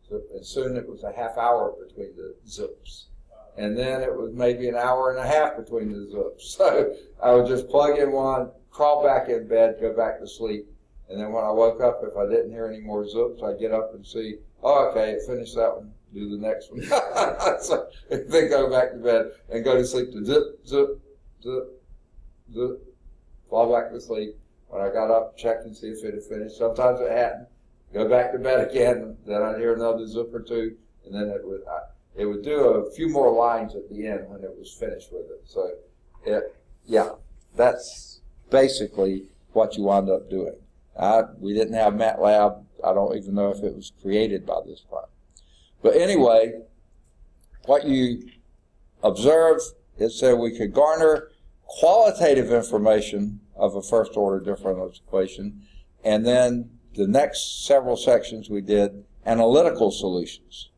zip. And soon it was a half hour between the zips. And then it was maybe an hour and a half between the zips. So I would just plug in one, crawl back in bed, go back to sleep. And then when I woke up, if I didn't hear any more zips, I'd get up and see, oh, okay, it finished that one, do the next one. So then go back to bed and go to sleep to zip, zip, zip, zip, fall back to sleep. When I got up, checked and see if it had finished. Sometimes it hadn't. Go back to bed again, then I'd hear another zip or two, and then it would do a few more lines at the end when it was finished with it. So, that's basically what you wound up doing. We didn't have MATLAB. I don't even know if it was created by this time. But anyway, what you observe, it said we could garner qualitative information of a first-order differential equation, and then the next several sections we did analytical solutions.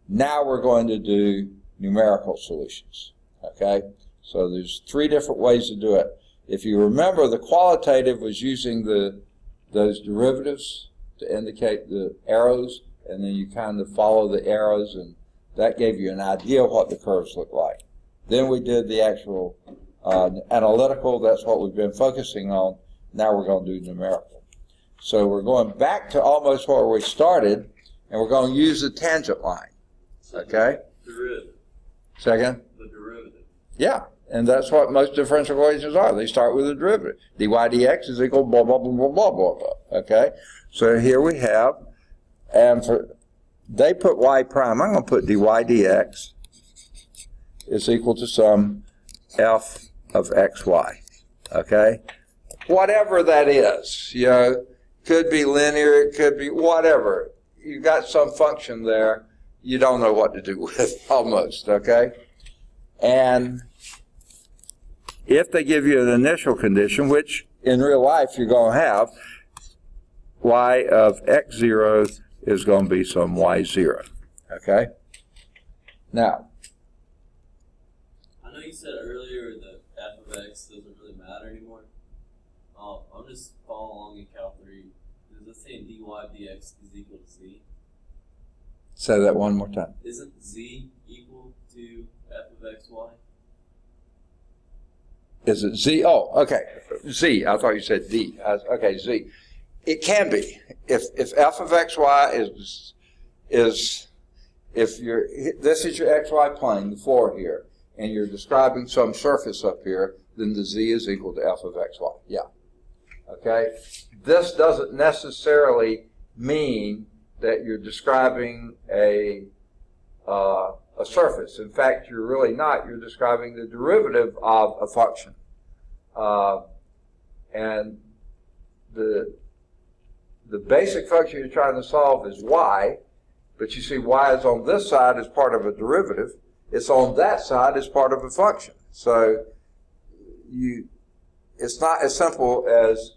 Now we're going to do numerical solutions, okay? So there's 3 different ways to do it. If you remember, the qualitative was using those derivatives to indicate the arrows, and then you kind of follow the arrows, and that gave you an idea of what the curves look like. Then we did the actual analytical. That's what we've been focusing on. Now we're going to do numerical. So we're going back to almost where we started, and we're going to use the tangent line. Okay? Derivative. Second? The derivative. Yeah. And that's what most differential equations are. They start with a derivative. dy dx is equal blah, blah, blah, blah, blah, blah, blah. Okay? So here we have, and they put y prime. I'm going to put dy dx is equal to some f of xy. Okay? Whatever that is. Could be linear, it could be whatever. You got some function there you don't know what to do with, almost. Okay? And if they give you an initial condition, which in real life you're going to have, y of x0 is going to be some y0. Okay? Now, I know you said earlier that f of x doesn't really matter anymore. I'm just following along in Cal 3. Does it say dy dx is equal to z? Say that one more time. Isn't z equal to f of xy? Is it z? Oh, okay. Z. I thought you said d. Okay, z. It can be. If f of xy is if you're this is your xy plane, the floor here, and you're describing some surface up here, then the z is equal to f of xy. Yeah. Okay. This doesn't necessarily mean that you're describing a surface. In fact, you're really not. You're describing the derivative of a function. And the basic function you're trying to solve is y, but you see y is on this side as part of a derivative. It's on that side as part of a function. So it's not as simple as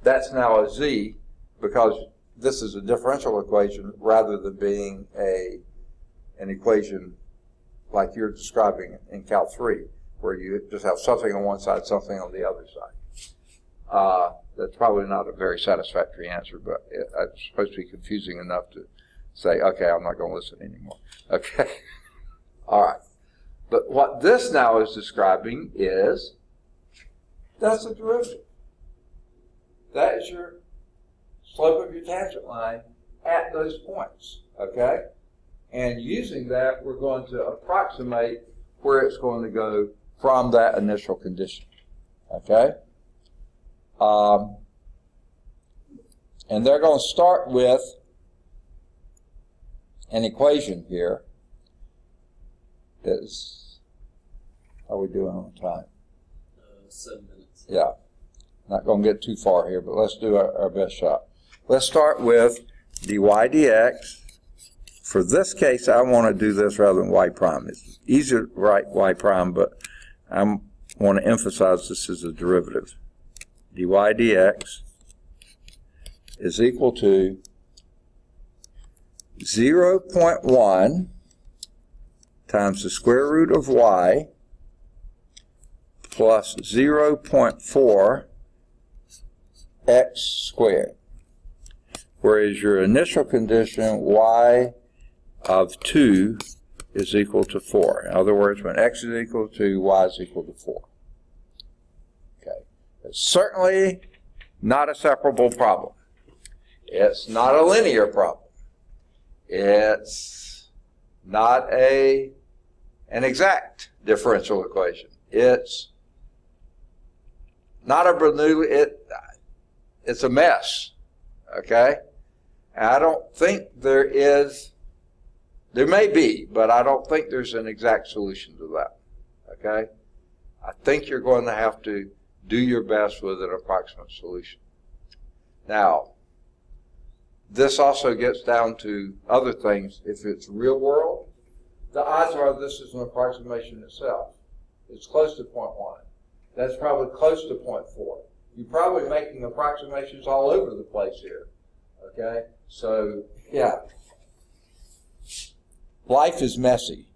that's now a z, because this is a differential equation rather than being a an equation like you're describing in Cal 3, where you just have something on one side, something on the other side. That's probably not a very satisfactory answer, but it's supposed to be confusing enough to say, okay, I'm not going to listen anymore. Okay? All right. But what this now is describing is, that's a derivative. That is your slope of your tangent line at those points. Okay? And using that, we're going to approximate where it's going to go from that initial condition. Okay? And they're going to start with an equation here. How are we doing on time? 7 minutes. Yeah. Not going to get too far here, but let's do our best shot. Let's start with dy dx. For this case, I want to do this rather than y prime. It's easier to write y prime, but I want to emphasize this is a derivative. Dy dx is equal to 0.1 times the square root of y plus 0.4 x squared. Whereas your initial condition, y of 2 is equal to 4. In other words, when x is equal to 2, y is equal to 4. Okay. It's certainly not a separable problem. It's not a linear problem. It's not an exact differential equation. It's not a Bernoulli, it's a mess. Okay? And I don't think there may be, but I don't think there's an exact solution to that. Okay? I think you're going to have to do your best with an approximate solution. Now, this also gets down to other things. If it's real world, the odds are this is an approximation itself. It's close to 0.1. That's probably close to 0.4. You're probably making approximations all over the place here. Okay? So, yeah. Life is messy,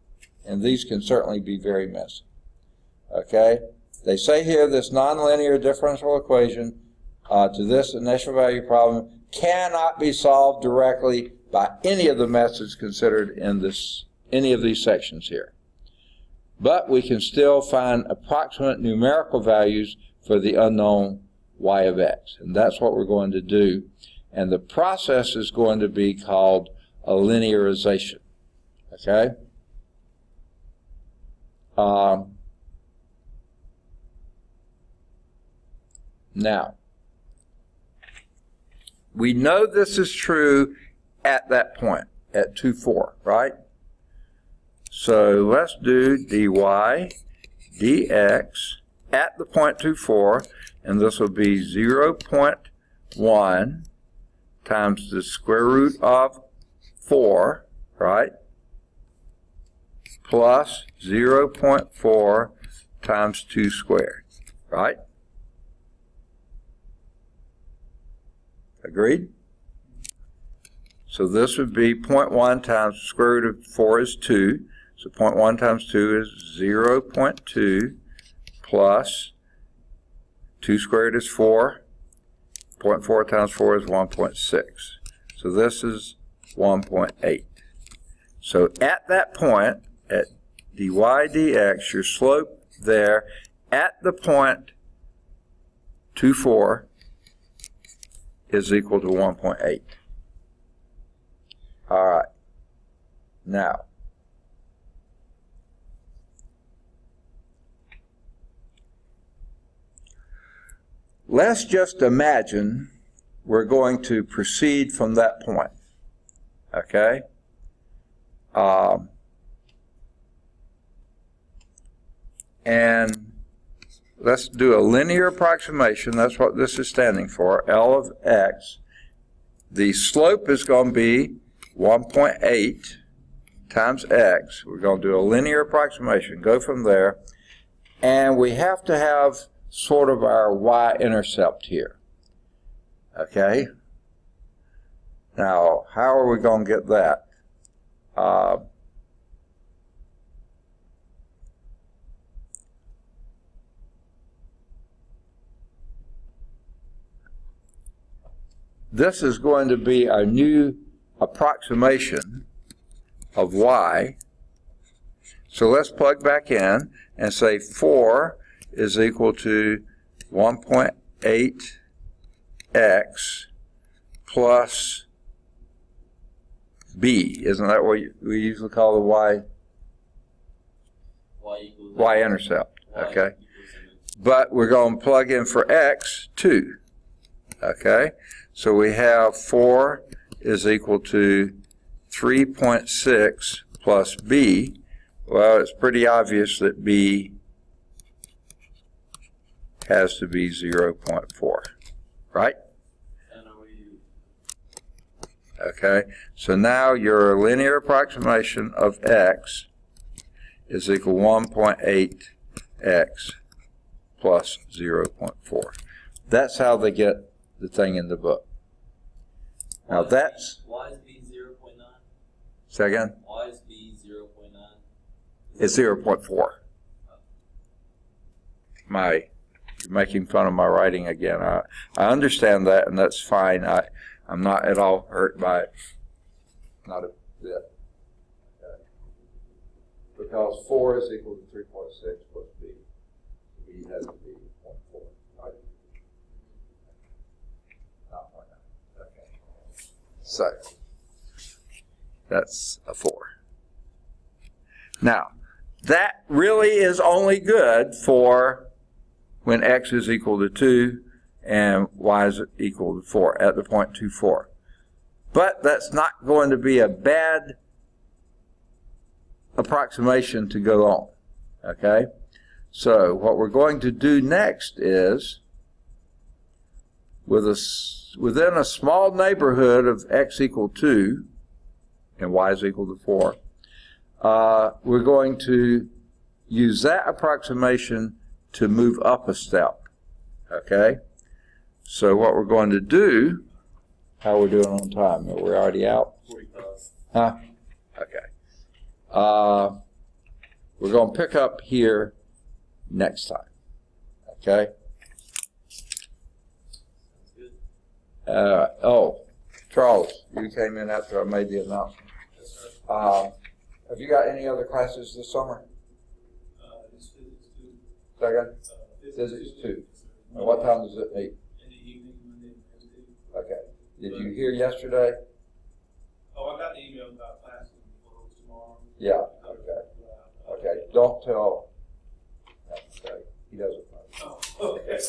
and these can certainly be very messy. Okay? They say here this nonlinear differential equation to this initial value problem cannot be solved directly by any of the methods considered in any of these sections here. But we can still find approximate numerical values for the unknown y of x. And that's what we're going to do. And the process is going to be called a linearization. Okay? Now, we know this is true at that point, at 2, 4, right? So let's do dy dx at the point 2, 4, and this will be 0.1 times the square root of 4, right? Plus 0.4 times 2 squared, right? Agreed? So this would be 0.1 times the square root of 4 is 2. So 0.1 times 2 is 0.2 plus 2 squared is 4. 0.4 times 4 is 1.6. So this is 1.8. So at that point, at dy dx, your slope there at the point 2, 4 is equal to 1.8. All right. Now, let's just imagine we're going to proceed from that point. Okay? And let's do a linear approximation. That's what this is standing for, L of x. The slope is going to be 1.8 times x. We're going to do a linear approximation, go from there. And we have to have sort of our y-intercept here. Okay? Now, how are we going to get that? this is going to be our new approximation of y. So let's plug back in and say 4 is equal to 1.8x plus b. Isn't that what we usually call the y-intercept? Okay. But we're going to plug in for x 2. Okay. So we have 4 is equal to 3.6 plus b. Well, it's pretty obvious that b has to be 0.4, right? Okay, so now your linear approximation of x is equal to 1.8x plus 0.4. That's how they get the thing in the book. Now that's... Why is b 0.9? Say again? Why is b 0.9? It's 0.4. You're making fun of my writing again. I understand that, and that's fine. I'm not at all hurt by it. Not a bit. Okay. Because 4 is equal to 3.6 plus b. B has to be 0.4. Right? Not 0.9. Okay. So, that's a 4. Now, that really is only good for when x is equal to 2 and y is equal to 4 at the point 2,4. But that's not going to be a bad approximation to go on. Okay? So what we're going to do next is, within a small neighborhood of x equal 2 and y is equal to 4, we're going to use that approximation to move up a step. Okay? So what we're going to do, how are we doing on time? We're already out? 45. Huh? Okay. We're going to pick up here next time. Okay? That's good. Oh, Charles, you came in after I made the announcement. Yes, sir. Have you got any other classes this summer? It's physics 2. Second? Physics 2. And what time does it meet? In the evening, Monday and Wednesday. Okay. Did you hear yesterday? Oh, I got the email about classes tomorrow. Yeah. Okay. Okay. Don't tell. Okay. He doesn't know. Oh, okay.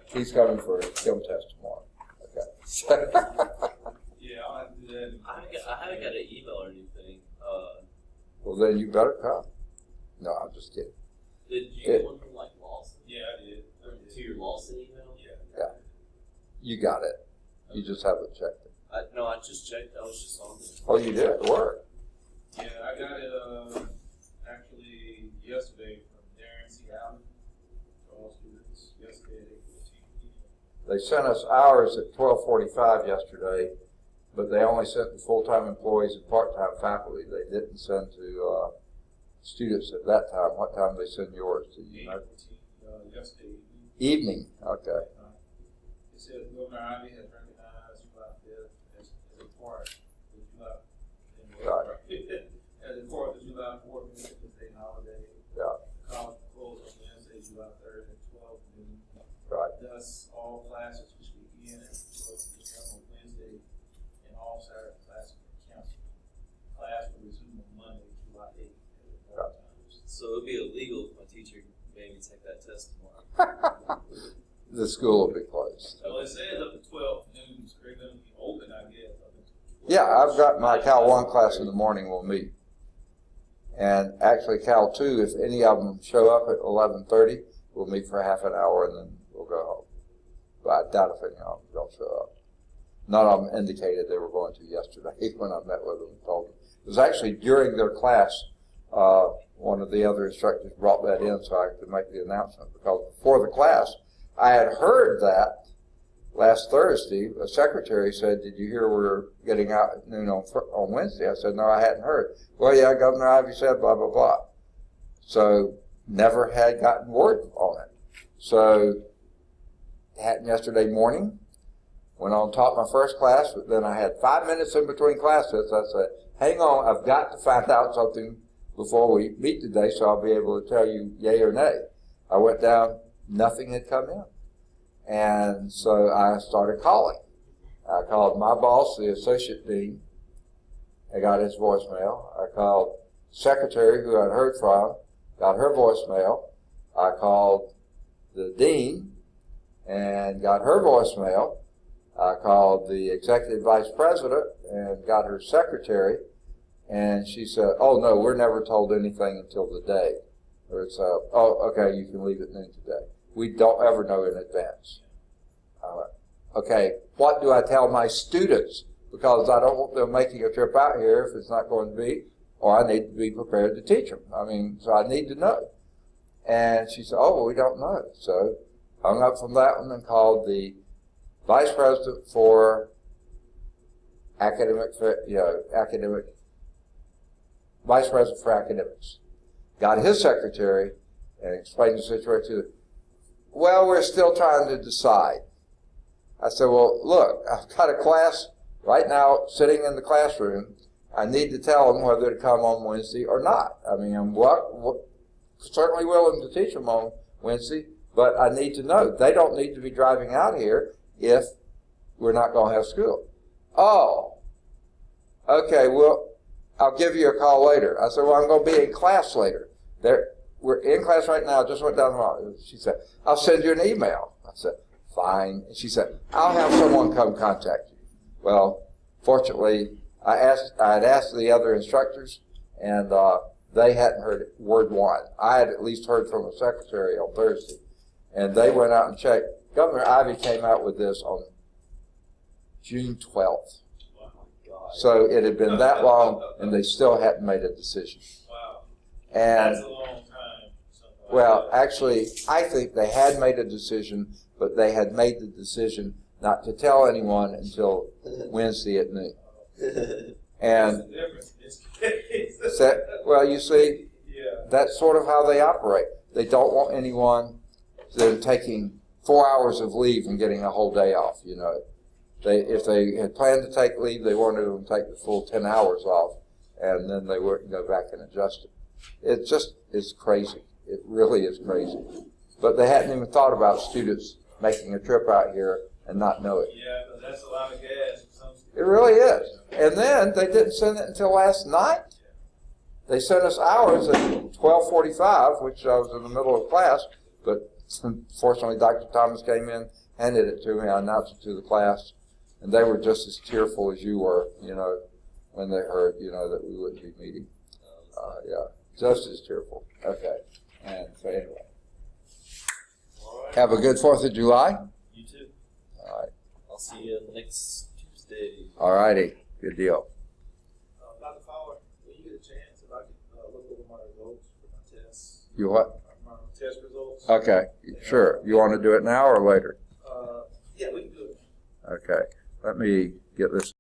He's coming for a film test tomorrow. Okay. Yeah, I'll have to do that. I haven't got an email or anything. Well, then you better come. No, I'm just kidding. Did you get one from like Lawson? Yeah, I did. To your Lawson email? Yeah. You got it. You just haven't checked it. No, I just checked. I was just on there. Oh, you did? Where? Yeah, I got it actually yesterday from Darren C. Allen for all students. Yesterday at 8:15. They sent us ours at 12:45 yesterday, but they only sent to full-time employees and part-time faculty. They didn't send to students at that time. What time did they send yours? Do you know? 8:15, yesterday Evening. Okay. It says Governor Ivey has recognized July 5th as a part of July. Right. As a part of the July 4th Independence Day holiday. Yeah. College will close on Wednesday, July 3rd at 12 noon. Right. Thus, all classes which begin at 12 p.m. on Wednesday and all Saturday classes are canceled. Class will resume on Monday, July 8th. Right. So it would be illegal if my teacher made me take that test tomorrow. The school will be closed. Well, it says up to 12 noon, so they're going to be open, I guess. Yeah, I've got my Cal 1 class in the morning will meet. And actually Cal 2, if any of them show up at 11:30, we'll meet for half an hour and then we'll go home. But I doubt if any of them don't show up. None of them indicated they were going to yesterday when I met with them and told them. It was actually during their class, one of the other instructors brought that in so I could make the announcement, because before the class, I had heard that last Thursday. The secretary said, "Did you hear we're getting out at noon on Wednesday?" I said, "No, I hadn't heard." "Well, yeah, Governor Ivey said blah, blah, blah." So never had gotten word on it. So it happened yesterday morning went on and taught my first class, but then I had 5 minutes in between classes. I said, hang on, I've got to find out something before we meet today so I'll be able to tell you yay or nay. I went down, nothing had come in. And so I started calling. I called my boss, the associate dean. I got his voicemail. I called secretary who I'd heard from, got her voicemail. I called the dean and got her voicemail. I called the executive vice president and got her secretary, and she said, oh no, we're never told anything until the day. Or it's, oh, okay, you can leave at noon today. We don't ever know in advance. Okay, what do I tell my students? Because I don't want them making a trip out here if it's not going to be, or I need to be prepared to teach them. I mean, so I need to know. And she said, oh, well, we don't know. So hung up from that one and called the vice president for vice president for academics. Got his secretary and explained the situation to them. Well, we're still trying to decide. I said, well, look, I've got a class right now sitting in the classroom. I need to tell them whether to come on Wednesday or not. I mean, I'm certainly willing to teach them on Wednesday, but I need to know. They don't need to be driving out here if we're not going to have school. Oh, okay, well, I'll give you a call later. I said, well, I'm going to be in class later. We're in class right now. I just went down the hall. She said, I'll send you an email. I said, fine. And she said, I'll have someone come contact you. Well, fortunately, I had asked the other instructors, and they hadn't heard word one. I had at least heard from a secretary on Thursday, and they went out and checked. Governor Ivey came out with this on June 12th. So it had been that long, and they still hadn't made a decision. Wow. And that's a long time. Well, actually, I think they had made a decision, but they had made the decision not to tell anyone until Wednesday at noon. And well, you see, that's sort of how they operate. They don't want anyone then taking 4 hours of leave and getting a whole day off, you know. If they had planned to take leave, they wanted them to take the full 10 hours off, and then they wouldn't go back and adjust it. It just is crazy. It really is crazy. But they hadn't even thought about students making a trip out here and not know it. Yeah, but that's a lot of gas. It really is. And then they didn't send it until last night. They sent us ours at 12:45, which I was in the middle of class, but fortunately Dr. Thomas came in, handed it to me, I announced it to the class, and they were just as tearful as you were, you know, when they heard, you know, that we wouldn't be meeting. Yeah, just as tearful. Okay. And so anyway. Have a good 4th of July. You too. All right. I'll see you next Tuesday. All righty. Good deal. Dr. Fowler, when you get a chance, if I could look over my results for my tests. You what? My test results. Okay. Sure. You want to do it now or later? Yeah, we can do it. Okay. Let me get this